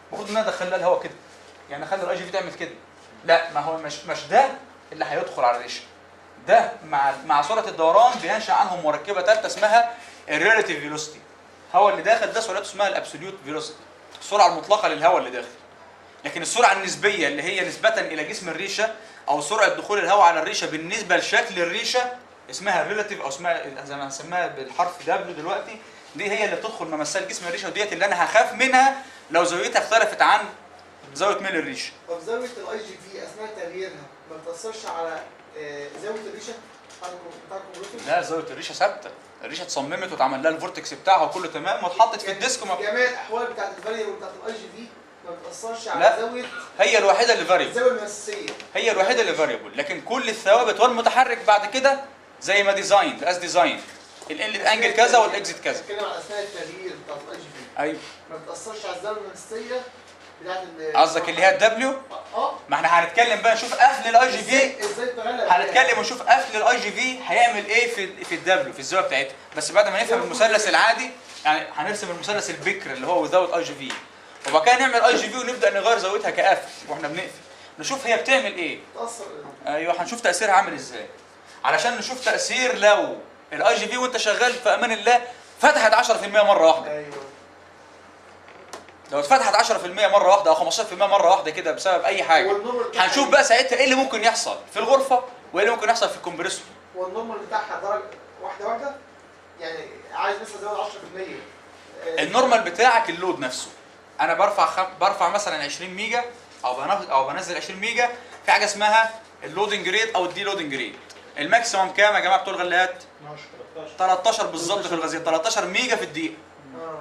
Speaker 2: المفروض ان انا ادخل لها الهواء كده، يعني اخلي الاي جي في تعمل كده. لا ما هو مش ده اللي هيدخل على الريشه، ده مع سرعه الدوران بينشا عنهم مركبه ثالثه اسمها الريلاتيف فيلوسيتي. الهواء اللي داخل ده سرعته اسمها الابسوليوت فيلوسيتي، السرعه المطلقه للهواء اللي داخل. لكن السرعه النسبيه اللي هي نسبه الى جسم الريشه او سرعه دخول الهواء على الريشه بالنسبه لشكل الريشه اسمها الريلاتيف، او اسمها زي ما هنسميها بالحرف دبليو دلوقتي، دي هي اللي بتدخل ممثل جسم الريشه، وديت اللي انا هخاف منها لو زاويتها اختلفت عن زاويه ميل الريشه.
Speaker 3: طب زاويه الاي جي في اثناء تغييرها ما بتاثرش على زاويه الريشه بتاع الكمبيوتر؟
Speaker 2: لا زاويه الريشه ثابته، الريشه اتصممت واتعمل لها الفورتكس بتاعها وكله تمام واتحطت في الديسك
Speaker 3: جميع الاحوال بتاعت الفاريبل بتاعت الاي جي في ما بتاثرش
Speaker 2: لا.
Speaker 3: على زاويه
Speaker 2: هي الوحيده اللي فاريبل،
Speaker 3: الزاويه المسيه.
Speaker 2: هي الوحيده اللي فاريبل، لكن كل الثوابت والمتحرك بعد كده زي ما ديزاين از ديزاين، الانلت انجل كذا والاكزيت كذا.
Speaker 3: بتتكلم على اثناء التغيير بتاعت الاي جي في،
Speaker 2: ايوه
Speaker 3: ما بتاثرش على الزاويه المسيه بتاعت
Speaker 2: قصدك اللي هي الدبليو. ما احنا هنتكلم بقى نشوف قفل الاي جي في،
Speaker 3: ازاي تغلب
Speaker 2: هنتكلم ونشوف قفل الاي جي في هيعمل ايه في الدبليو في الزاويه بتاعتها، بس بعد ما نفهم المثلث العادي، يعني هنرسم المثلث البكر اللي هو وذاوت اي جي في، وبعد كده نعمل اي جي في ونبدا نغير زاويتها كقفل واحنا بنقفل، نشوف هي بتعمل ايه.
Speaker 3: تاثر.
Speaker 2: ايوه هنشوف تاثيرها عامل ازاي، علشان نشوف تاثير لو الاي جي في وانت شغال في امان الله فتحت 10% مره واحده.
Speaker 3: ايوه
Speaker 2: لو اتفتحت 10% مره واحده او 15% مره واحده كده بسبب اي حاجه، هنشوف بقى ساعتها ايه اللي ممكن يحصل في الغرفه وايه اللي ممكن يحصل في الكمبريسور.
Speaker 3: والنورمال بتاعها درجه واحده واحده، يعني عايز مثلا ازود 10%.
Speaker 2: النورمال بتاعك اللود نفسه، انا برفع مثلا 20 ميجا او بنزل 20 ميجا، في حاجه اسمها اللودنج ريت او الدي لودنج ريت. الماكسيمم كام يا جماعه بتوع الغلايات؟ 13 بالظبط في الغازيه، 13 ميجا في الدقيقه.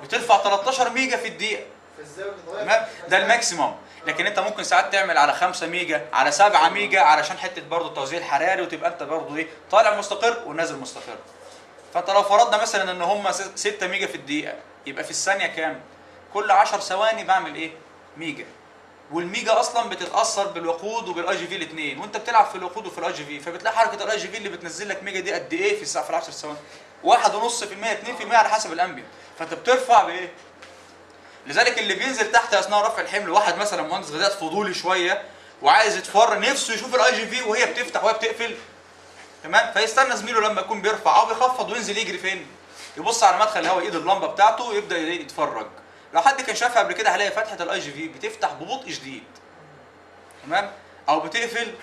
Speaker 2: بترفع 13 ميجا في الدقيقه،
Speaker 3: في الزاويه
Speaker 2: تمام؟ ده الماكسيمم. لكن انت ممكن ساعات تعمل على 5 ميجا على 7 ميجا علشان حته برضه التوزيع الحراري، وتبقى انت برضه ايه طالع مستقر ونازل مستقر. فانت لو فرضنا مثلا ان هم 6 ميجا في الدقيقه، يبقى في الثانيه كام؟ كل 10 ثواني بعمل ايه؟ ميجا. والميجا اصلا بتتاثر بالوقود وبالاي جي في الاثنين، وانت بتلعب في الوقود وفي الاي جي في، فبتلاقي حركه الاي جي في اللي بتنزل لك ميجا دي قد ايه في الساعه في ال 10 ثواني؟ 1.5% 2% على حسب الامبيانت، فانت بترفع بايه؟ لذلك اللي بينزل تحت اثناء رفع الحمل، واحد مثلا مهندس غذاء فضولي شويه وعايز يتفرج نفسه يشوف الاي جي في وهي بتفتح وهي بتقفل، تمام؟ فيستنى زميله لما يكون بيرفع او بيخفض وينزل يجري فين؟ يبص على مدخل الهواء ايد اللمبه بتاعته ويبدا يتفرج. لو حد كان شافها قبل كده هلاقي فتحه الاي جي في بتفتح ببطء شديد، تمام؟ او بتقفل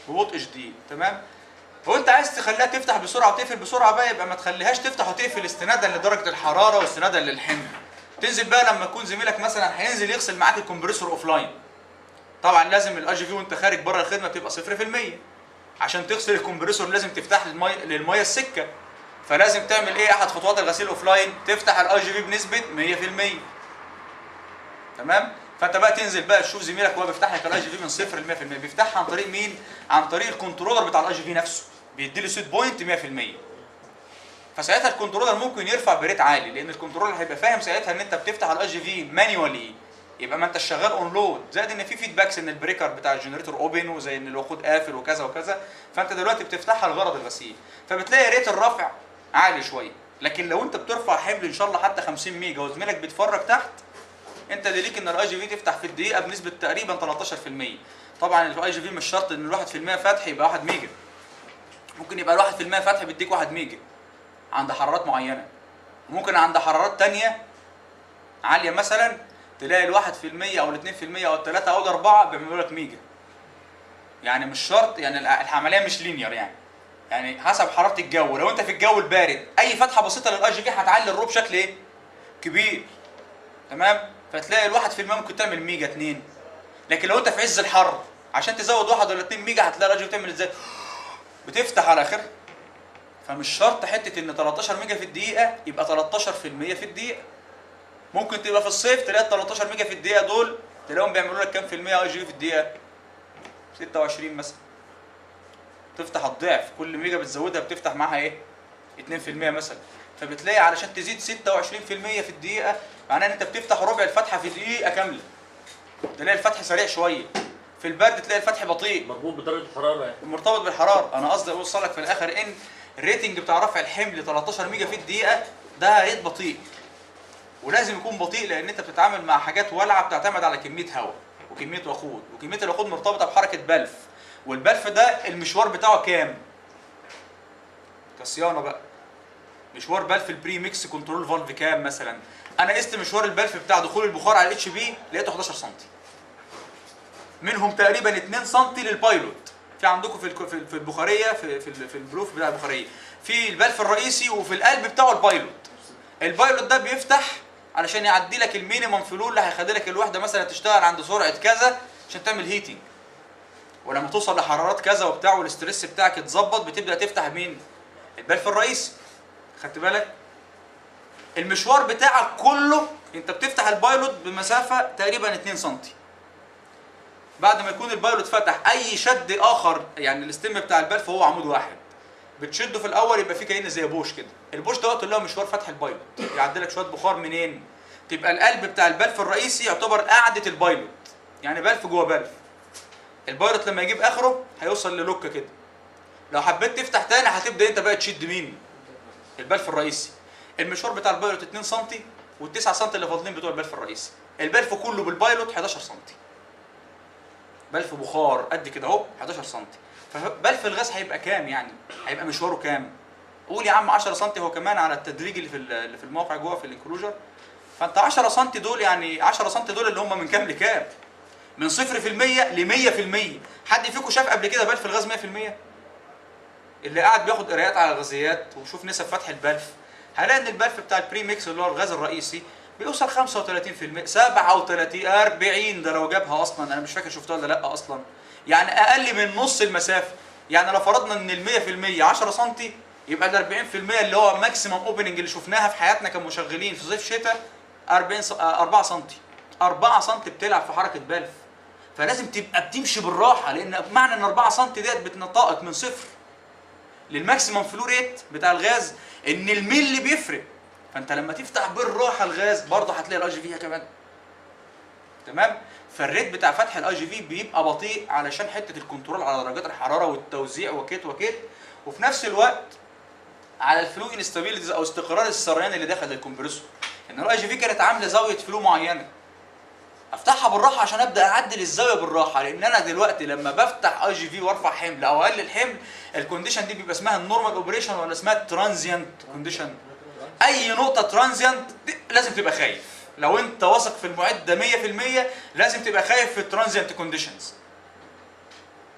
Speaker 2: ببطء شديد، تمام؟ وانت عايز تخليها تفتح بسرعه وتقفل بسرعه بقى، يبقى ما تخليهاش تفتح وتقفل استنادا لدرجه الحراره واستنادا للحمل. تنزل بقى لما يكون زميلك مثلا هينزل يغسل معاك الكمبريسور اوف لاين. طبعا لازم الاي جي في وانت خارج بره الخدمه تبقى 0%، عشان تغسل الكمبريسور لازم تفتح للميه السكه. فلازم تعمل ايه؟ احد خطوات الغسيل اوف لاين، تفتح الاي جي في بنسبه 100%، تمام؟ فانت بقى تنزل بقى تشوف زميلك وهو بيفتح لك الاي جي في من 0 ل 100%، بيفتحها عن طريق مين؟ عن طريق الكنترولر بتاع الاي جي في نفسه، بيدي له سيت بوينت 100%. فساعتها الكنترولر ممكن يرفع بريت عالي، لان الكنترولر هيبقى فاهم ساعتها ان انت بتفتح الاي جي في مانيوالي، يبقى ما انت شغال اون لود، زائد ان في فيدباكس ان البريكر بتاع الجنريتور اوبن، وزي ان الوقود قافل وكذا وكذا، فانت دلوقتي بتفتحها لغرض الغسيل، فبتلاقي ريت الرفع عالي شويه. لكن لو انت بترفع حمل ان شاء الله حتى 50 ميجا وزميلك بيتفرج تحت، انت اللي ليك ان الاي جي في تفتح في الدقيقه بنسبه تقريبا 13%. طبعا الاي جي في مش شرط ان ال 1% فتح يبقى 1 ميجا، ممكن يبقى ال 1% فتح بيديك 1 ميجا عند حرارات معينه، وممكن عند حرارات ثانيه عاليه مثلا تلاقي ال 1% او ال 2% او ال 3 او ال 4 بيعملوا لك ميجا. يعني مش شرط، يعني العمليه مش لينير، يعني حسب حراره الجو. لو انت في الجو البارد اي فتحه بسيطه للاي جي في هتعلي الرو بشكل ايه؟ كبير، تمام؟ فتلاقي ال 1% ممكن تعمل ميجا 2. لكن لو انت في عز الحر عشان تزود 1 ولا 2 ميجا هتلاقي الاي جي في بتعمل ازاي؟ بتفتح على اخر. فمش شرط حته ان 13 ميجا في الدقيقه يبقى 13% في الدقيقه. ممكن تبقى في الصيف تلاقي ال 13 ميجا في الدقيقه دول تلاقيهم بيعملوا لك كام في المية اي جي في الدقيقه؟ 26 مثلا. تفتح الضعف، كل ميجا بتزودها بتفتح معاها ايه؟ 2% مثلا. فبتلاقي علشان تزيد 26% في الدقيقه معناه ان انت بتفتح ربع الفتحه في دقيقه كامله. تلاقي الفتح سريع شويه. في البرد تلاقي الفتح بطيء.
Speaker 4: مربوط بدرجه الحراره يعني.
Speaker 2: مرتبط بالحراره. انا قصدي اوصل لك في الاخر ان الريتنج بتاع رفع الحمل 13 ميجا في الدقيقه ده ريت بطيء. ولازم يكون بطيء لان انت بتتعامل مع حاجات والعه بتعتمد على كميه هواء وكميه وقود، وكميه الوقود مرتبطه بحركه بلف، والبلف ده المشوار بتاعه كام؟ كصيانه بقى. مشوار بلف البري ميكس كنترول فالف كام مثلا؟ انا قست مشوار البلف بتاع دخول البخار على الاتش بي لقيته 11 سم. منهم تقريبا 2 سم للبايلوت. في عندكم في البخاريه في البروف بتاع البخاريه في البلف الرئيسي وفي القلب بتاعه البايلوت. البايلوت ده بيفتح علشان يعدي لك المينيمم فلول اللي هيخلي لك الوحده مثلا تشتغل عند سرعه كذا عشان تعمل هيتنج. ولما توصل لحرارات كذا وبتاع والاسترس بتاعك يتظبط بتبدا تفتح مين؟ البلف الرئيسي. خدت بالك؟ المشوار بتاعك كله انت بتفتح البايلوت بمسافه تقريبا 2 سم. بعد ما يكون البايلوت فتح اي شد اخر، يعني الاستم بتاع البلف هو عمود واحد، بتشده في الاول يبقى فيه كأن زي بوش كده. البوش دوت اللي هو مشوار فتح البايلوت، يعدي لك شويه بخار منين؟ تبقى القلب بتاع البلف الرئيسي يعتبر قاعده البايلوت، يعني بلف جوه بلف. البايلوت لما يجيب اخره هيوصل للوكه كده. لو حبيت تفتح تاني هتبدا انت بقى تشد مين؟ البلف الرئيسي. المشوار بتاع البايلوت 2 سم، وال9 سم اللي فاضلين بتوع البلف الرئيسي. البلف كله بالبايلوت 11 سم. بلف بخار قد كده اهو 11 سم. فبلف الغاز هيبقى كام يعني؟ هيبقى مشواره كام؟ قول يا عم 10 سم هو كمان على التدريج اللي في الموقع جوه في الانكلوجر. فانت 10 سم دول يعني 10 سم دول اللي هم من كام لكام؟ من 0% ل 100%. حد فيكم شاف قبل كده بلف الغاز 100%؟ اللي قاعد بياخد قرايات على الغازيات وشوف نسب فتح البلف، هلاقي ان البلف بتاع البري ميكس اللي هو الغاز الرئيسي بيوصل 35%، 37، 40. ده لو جابها اصلا انا مش فاكر شفتها ولا لا اصلا. يعني اقل من نص المسافه. يعني لو فرضنا ان ال 100% 10 سم، يبقى ال 40% اللي هو ماكسيمم اوبننج اللي شفناها في حياتنا كمشغلين في صيف شتاء 4 سم. 4 سم بتلعب في حركه بلف. فلازم تبقى بتمشي بالراحه، لان معنى ان 4 سم ديت بتنطقك من صفر للماكسيمم فلو ريت بتاع الغاز ان الملي بيفرق. فانت لما تفتح بالراحه الغاز برضه هتلاقي الاي جي فيها كمان. تمام؟ فالريت بتاع فتح الاي جي في بيبقى بطيء علشان حته الكنترول على درجات الحراره والتوزيع وكيت. وفي نفس الوقت على الفلو انستابيليتيز او استقرار السريان اللي داخل الكمبريسور. ان الاي جي في كانت عامله زاويه فلو معينه. افتحها بالراحه عشان ابدا اعدل الزاويه بالراحه، لان انا دلوقتي لما بفتح اي جي في وارفع حمل او اقلل حمل، الكونديشن دي بيبقى اسمها النورمال اوبريشن ولا اسمها الترانزيانت كونديشن. اي نقطه ترانزيانت لازم تبقى خايف. لو انت واثق في المعده 100% لازم تبقى خايف في الترانزيانت كونديشنز.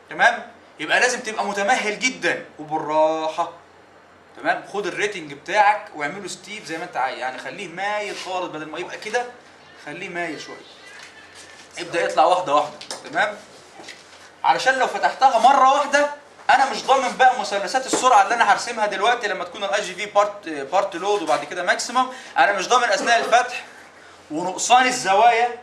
Speaker 2: تمام؟ يبقى لازم تبقى متمهل جدا وبالراحه. تمام؟ خد الريتنج بتاعك واعمله ستيب زي ما انت عايز، يعني خليه مايل خالص، بدل ما يبقى كده خليه مايل شويه. ابدا يطلع واحده واحده. تمام؟ علشان لو فتحتها مره واحده انا مش ضامن بقى مثلثات السرعه اللي انا هرسمها دلوقتي لما تكون الاي جي في بارت لود وبعد كده ماكسيمم. انا مش ضامن اثناء الفتح ونقصان الزوايا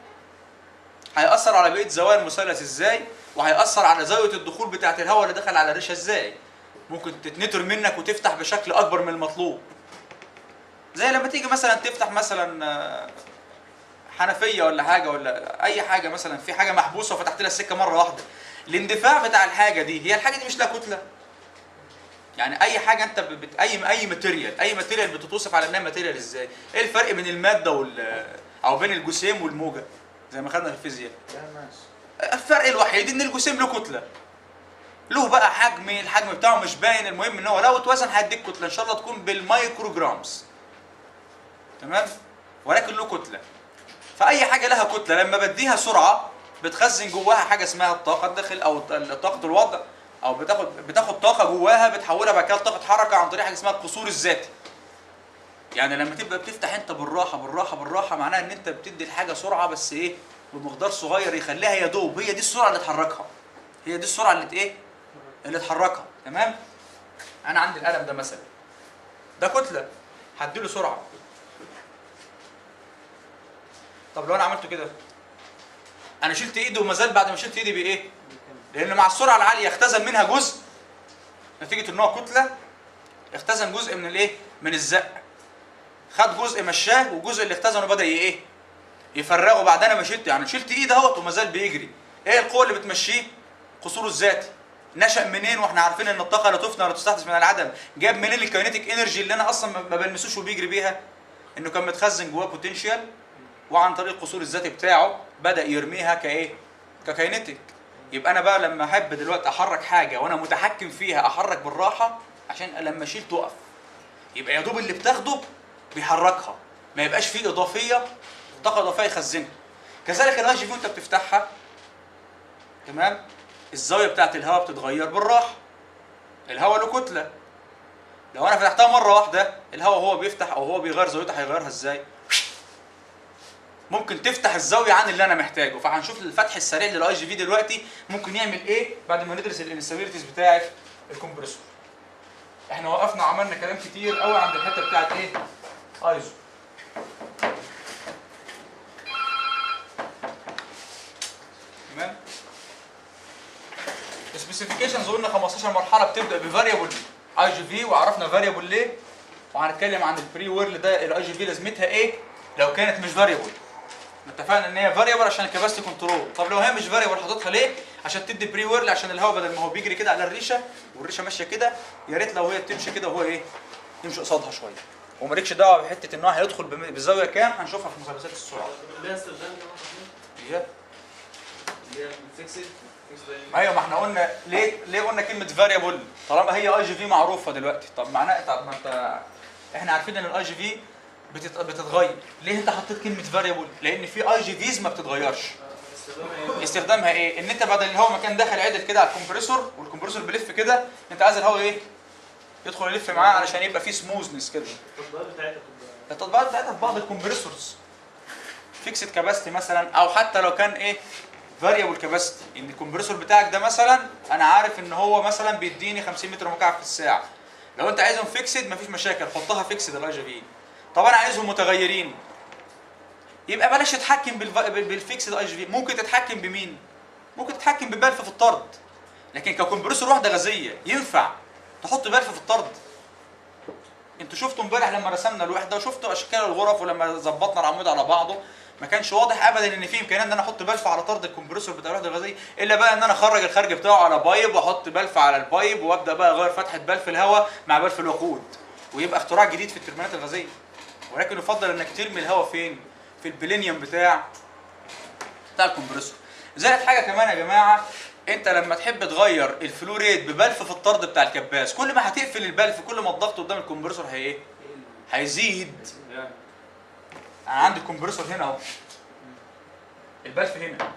Speaker 2: هيأثر على بقيه زوايا المثلث ازاي، وهيأثر على زاويه الدخول بتاعه الهواء اللي دخل على الريشه ازاي. ممكن تتنتر منك وتفتح بشكل اكبر من المطلوب. زي لما تيجي مثلا تفتح مثلا حنفيه ولا حاجه ولا اي حاجه، مثلا في حاجه محبوسه وفتحت لها السكه مره واحده. الاندفاع بتاع الحاجه دي، هي الحاجه دي مش لها كتله. يعني اي حاجه انت اي ماتيريال بتتوصف على انها ماتيريال ازاي؟ ايه الفرق بين الماده او بين الجسيم والموجه زي ما خدنا في الفيزياء؟ الفرق الوحيد ان الجسيم له كتله، له بقى حجم، الحجم بتاعه مش باين، المهم ان هو لو اتوزن هيديك كتله ان شاء الله تكون بالمايكرو جرامز. تمام؟ ولكن له كتله. فاي حاجه لها كتله لما بديها سرعه بتخزن جواها حاجه اسمها الطاقه الداخل او طاقه الوضع، او بتاخد طاقه جواها بتحولها بعد كده لطاقه حركه عن طريق حاجه اسمها القصور الذاتي. يعني لما تبقى بتفتح انت بالراحه معناها ان انت بتدي الحاجه سرعه، بس ايه؟ بمقدار صغير يخليها يا دوب هي دي السرعه اللي تحركها. هي دي السرعه اللي ايه؟ اللي تحركها. تمام؟ انا عندي القلم ده مثلا، ده كتله هديله سرعه. طب لو انا عملته كده، انا شلت ايدي وما زال بعد ما شلت ايدي بايه؟ لان مع السرعه العاليه اختزن منها جزء نتيجه ان هو كتله، اختزن جزء من الايه؟ من الزق. خد جزء مشاه وجزء اللي اختزنه بدا ايه؟ يفرغه. بعد انا ما شلت، يعني شلت ايدي اهوت وما زال بيجري. ايه القوه اللي بتمشيه؟ قصوره الذاتي. نشأ منين واحنا عارفين ان الطاقه لا تفنى ولا تستحدث من العدم؟ جاب منين الكاينيتيك انرجي اللي انا اصلا ما بلمسوش وبيجري بيها؟ انه كان متخزن جواه بوتنشال، وعن طريق القصور الذاتي بتاعه بدا يرميها كايه؟ ككاينيتيك. يبقى انا بقى لما احب دلوقتي احرك حاجه وانا متحكم فيها احرك بالراحه عشان لما اشيل تقف. يبقى يا دوب اللي بتاخده بيحركها، ما يبقاش فيه اضافيه، طاقه اضافيه يخزنها. كذلك الاي جي في وانت بتفتحها، تمام؟ الزاويه بتاعت الهواء بتتغير بالراحه. الهواء له كتله. لو انا فتحتها مره واحده، الهواء هو بيفتح او هو بيغير زاويته هيغيرها ازاي؟ ممكن تفتح الزاويه عن اللي انا محتاجه. فهنشوف الفتح السريع للاي جي في دلوقتي ممكن يعمل ايه بعد ما ندرس الانستابيليتيز بتاعه الكمبريسور. احنا وقفنا وعملنا كلام كتير قوي عند الحته بتاعه ايه؟ ايزو. تمام؟ السبيسيفيكيشنز قلنا 15 مرحله بتبدا بفاريبل اي جي في، وعرفنا فاريبل ليه، وهنتكلم عن البري ويرل ده الاي جي في لازمتها ايه لو كانت مش فاريبل. اتفقنا ان هي فاريبل عشان الكباستي كنترول. طب لو هي مش فاريبل حاططها ليه؟ عشان تدي بري ويرل، عشان الهواء بدل ما هو بيجري كده على الريشه والريشه ماشيه كده، يا ريت لو هي بتمشي كده وهو ايه يمشي قصادها شويه، ومالكش دعوه بحته ان هو هيدخل بالزاويه كام، هنشوفها في مثلثات السرعه.
Speaker 1: اللي هي استخدام
Speaker 2: هي
Speaker 1: اللي هي فيكسد
Speaker 2: ايوه، ما احنا قلنا ليه قلنا كلمه فاريبل طالما هي اي جي في معروفه دلوقتي. طب معناه ما انت احنا عارفين ان الاي جي في بتتغير، ليه انت حطيت كلمه فاريبل؟ لان في اي جي فيز ما بتتغيرش. استخدامها ايه؟ ان انت بدل الهواء ما كان داخل عدل كده على الكمبريسور والكمبريسور بيلف كده، انت عايز الهواء ايه؟ يدخل يلف معاه علشان يبقى فيه سموزنس كده. التطبيقات بتاعتها في بعض الكمبريسورز فيكسد كاباسيتي مثلا، او حتى لو كان ايه فاريبل كاباسيتي، ان الكمبريسور بتاعك ده مثلا انا عارف ان هو مثلا بيديني 50 متر مكعب في الساعه. لو انت عايزهم فيكسد مفيش مشاكل، حطها فيكسد الاي جي في. طب انا عايزهم متغيرين، يبقى بلاش تتحكم بالفيكسد اي جي في. ممكن تتحكم بمين؟ ممكن تتحكم ببلف في الطرد، لكن ككمبريسور وحده غازيه ينفع تحط بلف في الطرد؟ انتوا شفتوا امبارح لما رسمنا الوحده وشفتوا اشكال الغرف ولما ظبطنا العمود على بعضه، ما كانش واضح ابدا ان في امكانيه ان انا احط بلف على طرد الكمبريسور بتاع الوحده الغازيه، الا بقى ان انا اخرج الخارج بتاعه على بايب واحط بلف على البايب وابدا بقى اغير فتحه بلف الهواء مع بلف الوقود، ويبقى اختراع جديد في التربينات الغازيه. ولكن يفضل انك ترمي الهواء فين؟ في البلينيوم بتاع الكمبريسور. زائد حاجه كمان يا جماعه، انت لما تحب تغير الفلو ريت ببلف في الطرد بتاع الكباس، كل ما هتقفل البلف كل ما الضغط قدام الكمبريسور هي ايه؟ هيزيد. انا عندي الكمبريسور هنا اهو، البلف هنا،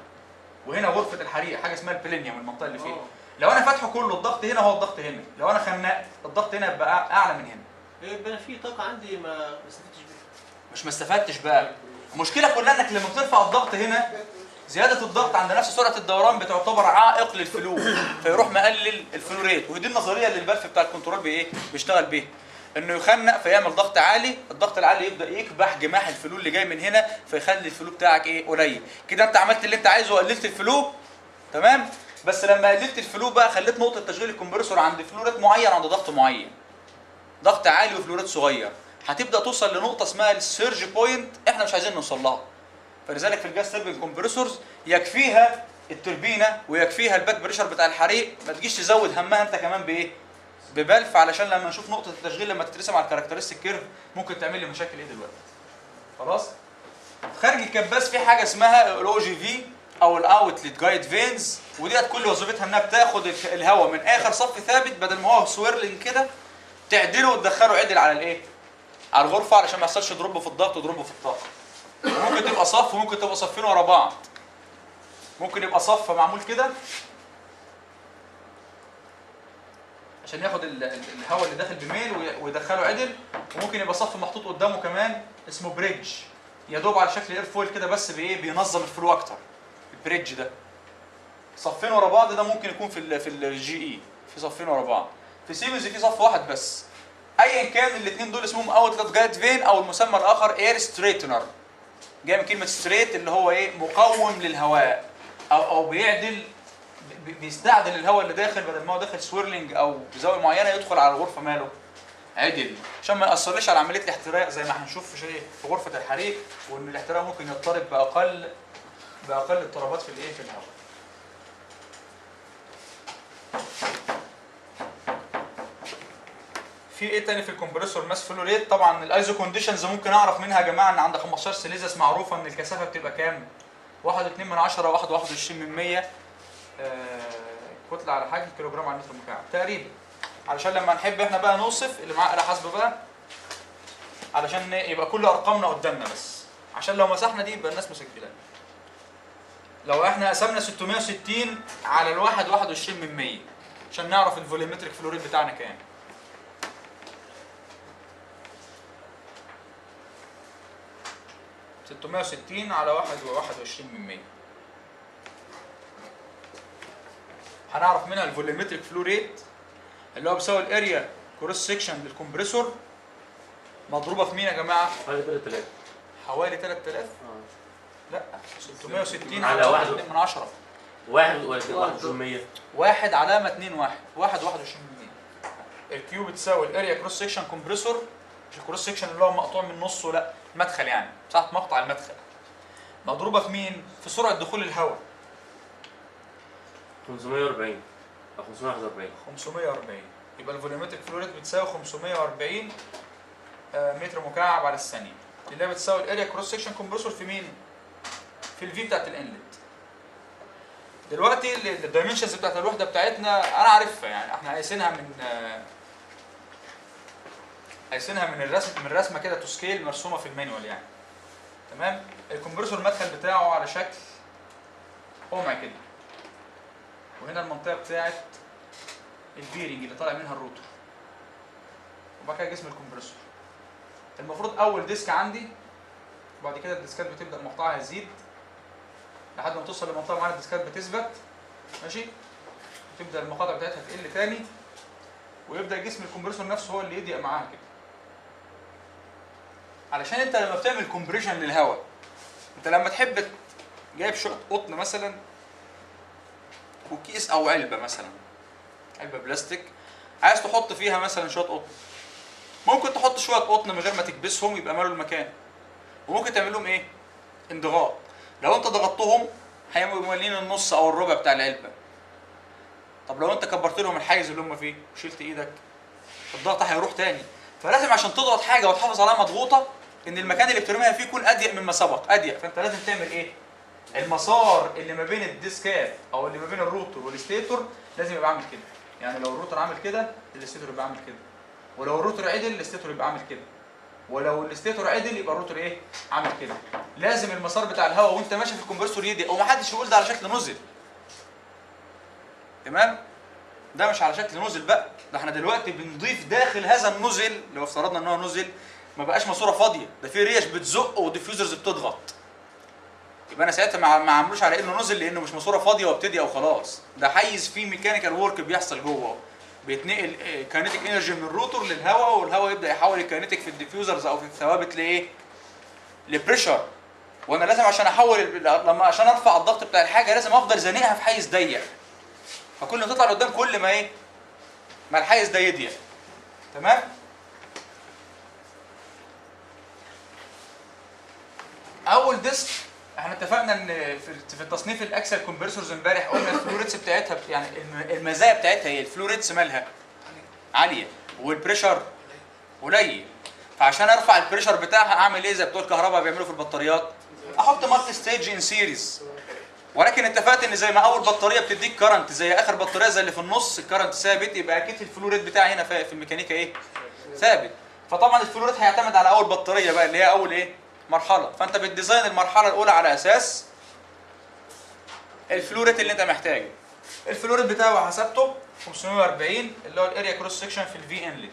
Speaker 2: وهنا غرفه الحريق حاجه اسمها البلينيوم المنطقه اللي فيها. لو انا فاتحه كله الضغط هنا هو الضغط هنا، لو انا خنقت الضغط هنا يبقى اعلى من هنا.
Speaker 1: يبقى انا في طاقه عندي ما استفدتش بيها.
Speaker 2: مش ما استفدتش بقى. المشكله كلها انك لما بترفع الضغط هنا، زياده الضغط عند نفس سرعه الدوران بتعتبر عائق للفلو، فيروح مقلل الفلو ريت. ودي النظريه اللي البلف بتاع الكنترول بايه؟ بيشتغل بيها، انه يخنق فيعمل ضغط عالي، الضغط العالي يبدا يكبح جماح الفلو اللي جاي من هنا فيخلي الفلو بتاعك ايه؟ قليل. كده انت عملت اللي انت عايزه وقللت الفلو، تمام؟ بس لما قللت الفلو بقى خليت نقطه تشغيل الكمبريسور عند فلو ريت معين، عند ضغط معين، ضغط عالي وفلو ريت صغير، هتبدا توصل لنقطه اسمها السيرج بوينت احنا مش عايزين نوصل لها. فلذلك في الجاز تربين كومبريسورز يكفيها التوربينه ويكفيها الباك بريشر بتاع الحريق، ما تجيش تزود همها انت كمان بايه؟ ببلف، علشان لما نشوف نقطه التشغيل لما تترسم على الكاركترستيك كيرف ممكن تعمل لي مشاكل ايه دلوقتي. خلاص؟ خارج الكباس في حاجه اسمها الاو جي في او الاوتلت جايد فينز، وديت كل وظيفتها انها بتاخد الهواء من اخر صف ثابت بدل ما هو سويرلينج كده، تعدله وتدخله عدل على الايه؟ على الغرفه علشان ما يحصلش دروب في الضغط ودروب في الطاقه. ممكن تبقى صف وممكن تبقى صفين ورا بعض. ممكن يبقى صف معمول كده عشان ياخد الهواء اللي داخل بميل ويدخله عدل، وممكن يبقى صف محطوط قدامه كمان اسمه بريدج، يا دوب على شكل اير فويل كده بس بايه؟ بينظم الفلو اكتر. البريدج ده صفين ورا بعض، ده ممكن يكون في الجي اي في صفين ورا بعض. في سيمنز في صف واحد بس. ايا كان الاثنين دول اسمهم اوتلت جايد فين، او المسمى الاخر اير ستريتنر، جاي من كلمه ستريت اللي هو ايه؟ مقوم للهواء، او بيعدل، بيستعدل الهواء اللي داخل بدل ما هو داخل سويرلينج او بزاويه معينه يدخل على الغرفه ماله؟ عدل، عشان ما ياثرليش على عمليه الاحتراق زي ما هنشوف في غرفه الحريق، وان الاحتراق ممكن يضطرب باقل اضطرابات في الايه؟ في الهواء. في ايه تاني في الكمبريسور ماس فلو ريت؟ طبعا الايزو كونديشنز ممكن اعرف منها يا جماعه ان عند 15 سيليزيوس معروفه ان الكثافه بتبقى كام؟ 1.2 1.21 كتله على حجم كيلوجرام على متر مكعب تقريبا، علشان لما نحب احنا بقى نوصف اللي معاه آلة حاسبة بقى، علشان يبقى كل ارقامنا قدامنا، بس عشان لو مسحنا دي يبقى الناس مسجله. لو احنا قسمنا 660 على الواحد 21% عشان نعرف الفوليومتريك فلو ريت بتاعنا كام. 660 على 21%. هنعرف منها الفوليومتريك فلو ريت اللي هو بيساوي الاريا كروس سكشن للكمبريسور مضروبه في مين يا جماعه؟
Speaker 4: حوالي 3000.
Speaker 2: حوالي 3000؟ لا 660
Speaker 4: على
Speaker 2: 1.2
Speaker 4: واحد ولا 21%؟
Speaker 2: 1 علامة 2 1 1 21%. الكيو بتساوي الاريا كروس سكشن كومبريسور، مش الكروس سكشن اللي هو مقطوع من نصه، لا المدخل يعني ساعة مقطع المدخل، مضروبة في مين؟ في سرعة دخول الهواء
Speaker 4: 540 او 541.
Speaker 2: 540. يبقى الفوليومتريك فلو ريت بتساوي 540 متر مكعب على الثانية، اللي هي بتساوي الاريا كروس سكشن كومبريسور في مين؟ في الفي بتاعت الانلت. دلوقتي الدايمنشنز بتاعت الوحده بتاعتنا انا عارفها، يعني احنا قايسينها من الرسم، من رسمه كده تو سكيل مرسومه في المانيوال يعني. تمام؟ الكمبرسور المدخل بتاعه على شكل قمع كده، وهنا المنطقه بتاعت البيرنج اللي طالع منها الروتور، وبعد كده جسم الكمبرسور. المفروض اول ديسك عندي، وبعد كده الديسكات بتبدا مقطعها يزيد لحد ما توصل لمنطقه معينه الديسكات بتثبت، ماشي؟ تبدا المقاطع بتاعتها تقل تاني، ويبدا جسم الكمبرسور نفسه هو اللي يضيق معاها كده. علشان انت لما بتعمل كومبريشن للهواء، انت لما تحب جايب شويه قطن مثلا وكيس او علبه مثلا، علبه بلاستيك، عايز تحط فيها مثلا شويه قطن، ممكن تحط شويه قطن من غير ما تكبسهم يبقى مالوا المكان، وممكن تعمل لهم ايه؟ انضغاط. لو انت ضغطتهم هيبقوا مالين النص او الربع بتاع العلبه. طب لو انت كبرت لهم الحيز اللي هم فيه وشلت ايدك، الضغط هيروح تاني. فلازم عشان تضغط حاجه وتحافظ عليها مضغوطه ان المكان اللي بترميها فيه يكون اضيق مما سبق، اضيق. فانت لازم تعمل ايه؟ المسار اللي ما بين الديسكات او اللي ما بين الروتور والستيتور لازم يبقى عامل كده. يعني لو الروتور عامل كده الستيتور يبقى عامل كده، ولو الروتور عدل الستيتور يبقى عامل كده، ولو الستيتور عدل يبقى الروتور ايه؟ عامل كده. لازم المسار بتاع الهواء وانت ماشي في الكمبرسور يضيق، ومحدش يقول ده على شكل نزل. تمام؟ ده مش على شكل نزل بقى، ده احنا دلوقتي بنضيف داخل هذا النزل، لو افترضنا ان هو نزل ما بقاش ماسوره فاضيه، ده في ريش بتزق وديفيوزرز بتضغط. يبقى انا ساعتها ما عملوش على انه نزل لانه مش ماسوره فاضيه وبتضيق وخلاص، ده حيز فيه ميكانيكال ورك بيحصل جوه، بيتنقل كاينيتيك انرجي من الروتور للهواء، والهواء يبدا يحول الكاينيتيك في الديفيوزرز او في الثوابت لايه؟ لبريشر. وانا لازم عشان احول عشان ارفع الضغط بتاع الحاجه لازم افضل زانقها في حيز ضيق، فكل ما تطلع لقدام كل ما ايه؟ ما الحيز ده يضيق. تمام؟ اول ديسك احنا اتفقنا ان في التصنيف الاكسل كومبرسورز امبارح قلنا الفلو ريتس بتاعتها يعني المزايا بتاعتها هي الفلو ريتس مالها عاليه والبريشر قليل. فعشان ارفع البريشر بتاعها اعمل ايه زي بتوع الكهرباء بيعملوا في البطاريات؟ احط مالتي ستيج ان سيريز. ولكن اتفقت ان زي ما اول بطاريه بتديك كرنت زي اخر بطاريه زي اللي في النص الكرنت ثابت، يبقى اكيد الفلو ريت بتاعي هنا في الميكانيكا ايه؟ ثابت. فطبعا الفلو ريت هيعتمد على اول بطاريه بقى اللي هي اول ايه؟ مرحله. فانت بتديزاين المرحله الاولى على اساس الفلو ريت اللي انت محتاجه. الفلو ريت بتاعه حسبته 540 اللي هو الاريا كروس سكشن في الفي انلت.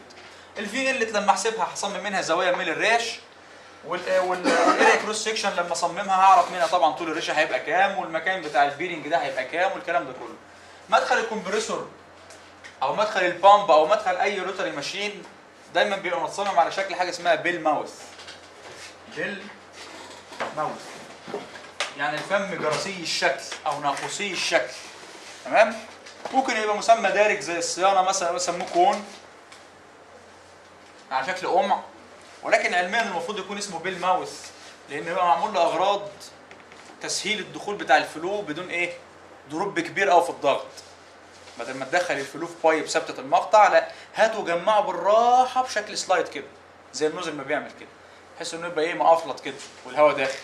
Speaker 2: الفي انلت لما احسبها هصمم منها زوايا ميل الريش، والاريا كروس سكشن لما اصممها هعرف منها طبعا طول الريشه هيبقى كام، والمكان بتاع البيرنج ده هيبقى كام، والكلام ده كله. مدخل الكمبريسور او مدخل البامب او مدخل اي روتري ماشين دايما بيبقى متصمم على شكل حاجه اسمها بيل ماوث. بيل ماوث يعني الفم جرسي الشكل او ناقوسي الشكل. تمام؟ ممكن يبقى مسمى دارج زي الصيانه مثلا يسموه كون على شكل قمع، ولكن علميا المفروض يكون اسمه بيل ماوث لان هو معمول لاغراض تسهيل الدخول بتاع الفلو بدون ايه؟ دروب كبير قوي في الضغط. بدل ما تدخل الفلو في بايب ثابته المقطع، لا هاتوا جمعوا بالراحه بشكل سلايد كده زي النوزل ما بيعمل كده، بحيث انه يبقى ايه؟ مقفلط كده والهواء داخل.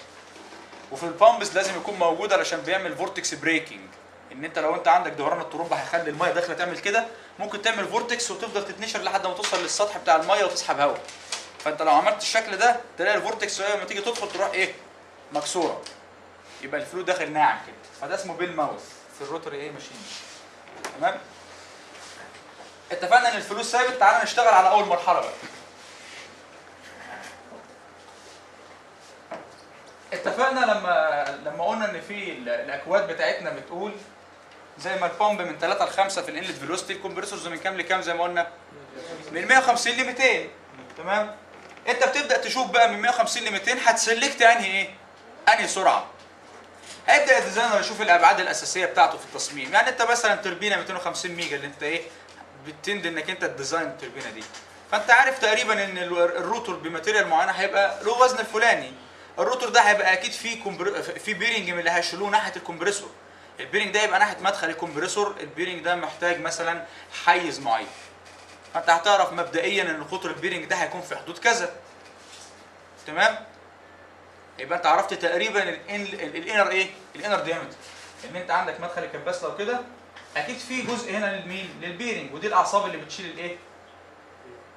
Speaker 2: وفي البامبس لازم يكون موجود علشان بيعمل فورتكس بريكنج، ان انت لو انت عندك دوران الطرمبه هيخلي الميه داخله تعمل كده، ممكن تعمل فورتكس وتفضل تتنشر لحد ما توصل للسطح بتاع الميه وتسحب هواء. فانت لو عملت الشكل ده تلاقي الفورتكس لما تيجي تدخل تروح ايه؟ مكسوره. يبقى الفلو داخل ناعم كده، فده اسمه بيل ماوث في الروتري ايه؟ ماشين. تمام؟ اتفقنا ان الفلو ثابت. تعالى نشتغل على اول مرحله بقى. اتفقنا لما قلنا ان في الاكواد بتاعتنا بتقول زي ما البامب من 3 ل 5 في الانلت فيلوسيتي، الكمبرسورز من كام لكام زي ما قلنا؟ من 150 ل 200. تمام؟ انت بتبدا تشوف بقى من 150 ل 200 هتسلكت انهي ايه؟ انهي سرعه. هيبدا الديزاينر يشوف الابعاد الاساسيه بتاعته في التصميم. يعني انت مثلا توربينه 250 ميجا اللي انت ايه بتند انك انت تديزاين التوربينه دي، فانت عارف تقريبا ان الروتور بماتيريال معينه هيبقى له وزن الفلاني. الروتور ده هيبقى اكيد في بيرنج من اللي هيشيلوه ناحيه الكمبريسور. البيرنج ده يبقى ناحيه مدخل الكمبريسور، البيرنج ده محتاج مثلا حيز معين. فانت هتعرف مبدئيا ان قطر البيرنج ده هيكون في حدود كذا. تمام؟ يبقى انت عرفت تقريبا الانر ايه؟ الانر ديامتر. ان انت عندك مدخل الكباس لو كده اكيد في جزء هنا للمين؟ للبيرنج، ودي الاعصاب اللي بتشيل الايه؟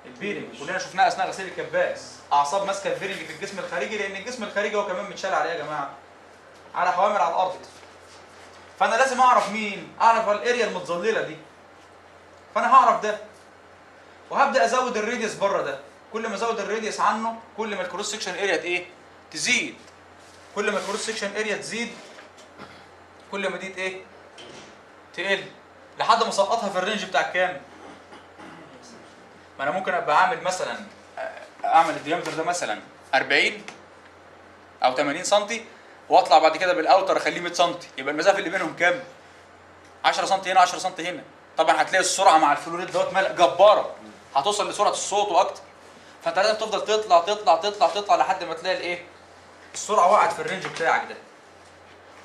Speaker 2: البيرنج. كلنا شفناها اثناء غسيل الكباس، اعصاب ماسكه البيرنج في الجسم الخارجي، لان الجسم الخارجي هو كمان متشال عليه يا جماعه. على حوامل على الارض. فانا لازم اعرف مين؟ اعرف الاريا المتظلله دي. فانا هعرف ده. وهبدا ازود الراديوس بره ده. كل ما ازود الراديوس عنه كل ما الكروس سكشن اريا ايه؟ تزيد. كل ما الكروس سكشن اريا تزيد كل ما دي ايه؟ تقل لحد ما اسقطها في الرينج بتاع كام؟ ما انا ممكن ابقى عامل مثلا اعمل الديامتر ده مثلا 40 او 80 سم واطلع بعد كده بالاوتر اخليه 100 سم، يبقى المسافه اللي بينهم كام؟ 10 سم هنا 10 سم هنا. طبعا هتلاقي السرعه مع الفلوريد دوت جباره، هتوصل لسرعه الصوت واكتر. فانت لازم تفضل تطلع تطلع تطلع تطلع لحد ما تلاقي الايه؟ السرعه وقعت في الرينج بتاعك ده.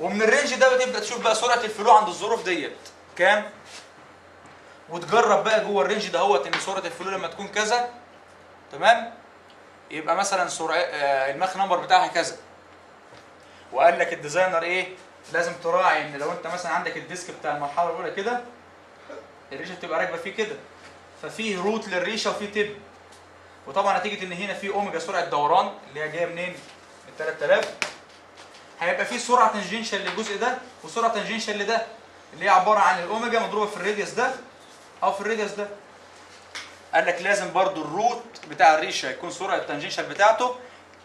Speaker 2: ومن الرينج ده بتبدا تشوف بقى سرعه الفلو عند الظروف ديت كام، وتجرب بقى جوه الرينج ده هوت ان سرعه الفلو لما تكون كذا تمام يبقى مثلا سرعه الماخ نمبر بتاعها كذا. وقال لك الديزاينر ايه؟ لازم تراعي ان لو انت مثلا عندك الديسك بتاع المرحله الاولى كده الريشه بتبقى راكبه فيه كده، ففيه روت للريشه وفيه تب. وطبعا نتيجه ان هنا في اوميجا سرعه دوران اللي هي جايه منين؟ من 3000. هيبقى في سرعه تنجنشال للجزء ده وسرعه تنجنشال لده اللي هي عباره عن الاوميجا مضروبه في الراديوس ده او في الراديوس ده. قال لك لازم برضو الروت بتاع الريشه يكون سرعه التنجنشال بتاعته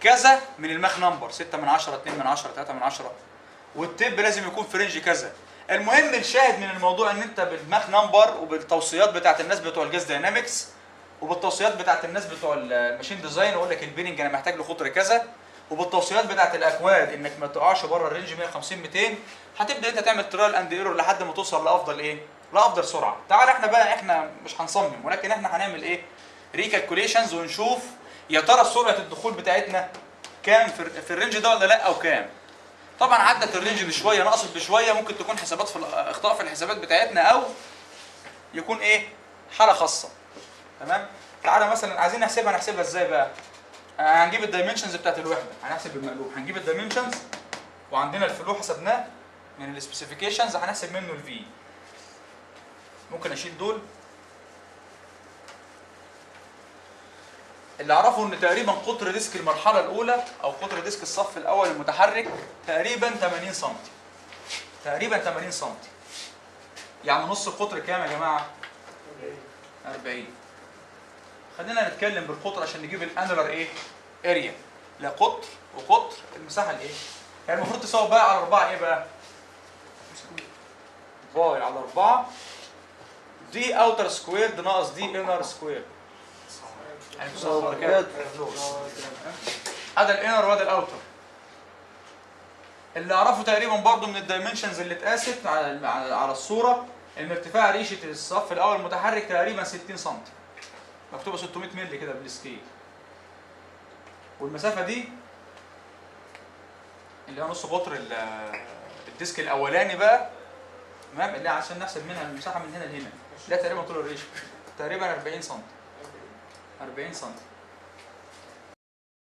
Speaker 2: كذا من الماخ نمبر 6 من 10 2 من 10 3 من 10، والتب لازم يكون في رينج كذا. المهم الشاهد من الموضوع ان انت بالماخ نمبر وبالتوصيات بتاعت الناس بتوع الجاز داينامكس وبالتوصيات بتاعت الناس بتوع الماشين ديزاين يقول لك البيرنج انا محتاج له قطر كذا، وبالتوصيات بتاعت الاكواد انك ما تقعش بره الرينج 150 200. هتبدا انت تعمل ترايل اند ايرور لحد ما توصل لافضل ايه؟ لافضل سرعه. تعال احنا مش هنصمم ولكن احنا هنعمل ايه؟ ريكالكوليشنز ونشوف يا ترى سرعه الدخول بتاعتنا كام في الرينج ده ولا لا او كام. طبعا عدت الرينج بشويه نقصت بشويه، ممكن تكون حسابات في اخطاء في الحسابات بتاعتنا او يكون ايه؟ حاله خاصه. تمام؟ تعالى مثلا عايزين نحسبها ازاي بقى؟ هنجيب الدايمنشنز بتاعت الوحده، هنحسب بالمقلوب، هنجيب الدايمنشنز وعندنا الفلو حسبناه من السبيسيفيكيشنز هنحسب منه الفي. ممكن اشيل دول. اللي اعرفه ان تقريبا قطر ديسك المرحله الاولى او قطر ديسك الصف الاول المتحرك تقريبا 80 سم. تقريبا 80 سم. يعني نص القطر كام يا جماعه؟ 40. خلينا نتكلم بالقطر عشان نجيب الانولار ايه؟ اريا. لا قطر وقطر المساحه الايه؟ يعني المفروض تساوي باي على 4 ايه بقى؟ باي على 4 دي اوتر سكوير ناقص دي انر سكوير. يعني بتساوي كده. هذا الانر وهذا الاوتر. اللي اعرفه تقريبا برضو من الدايمنشنز اللي اتقاست على الصوره ان ارتفاع ريشه الصف الاول المتحرك تقريبا 60 سم. مكتوبه 600 مللي كده بالسكيل. والمسافه دي اللي هي نص قطر الديسك الاولاني بقى تمام، اللي عشان نحسب منها المساحه من هنا لهنا ده تقريبا طول الريشه تقريبا 40 سم. 40 سم.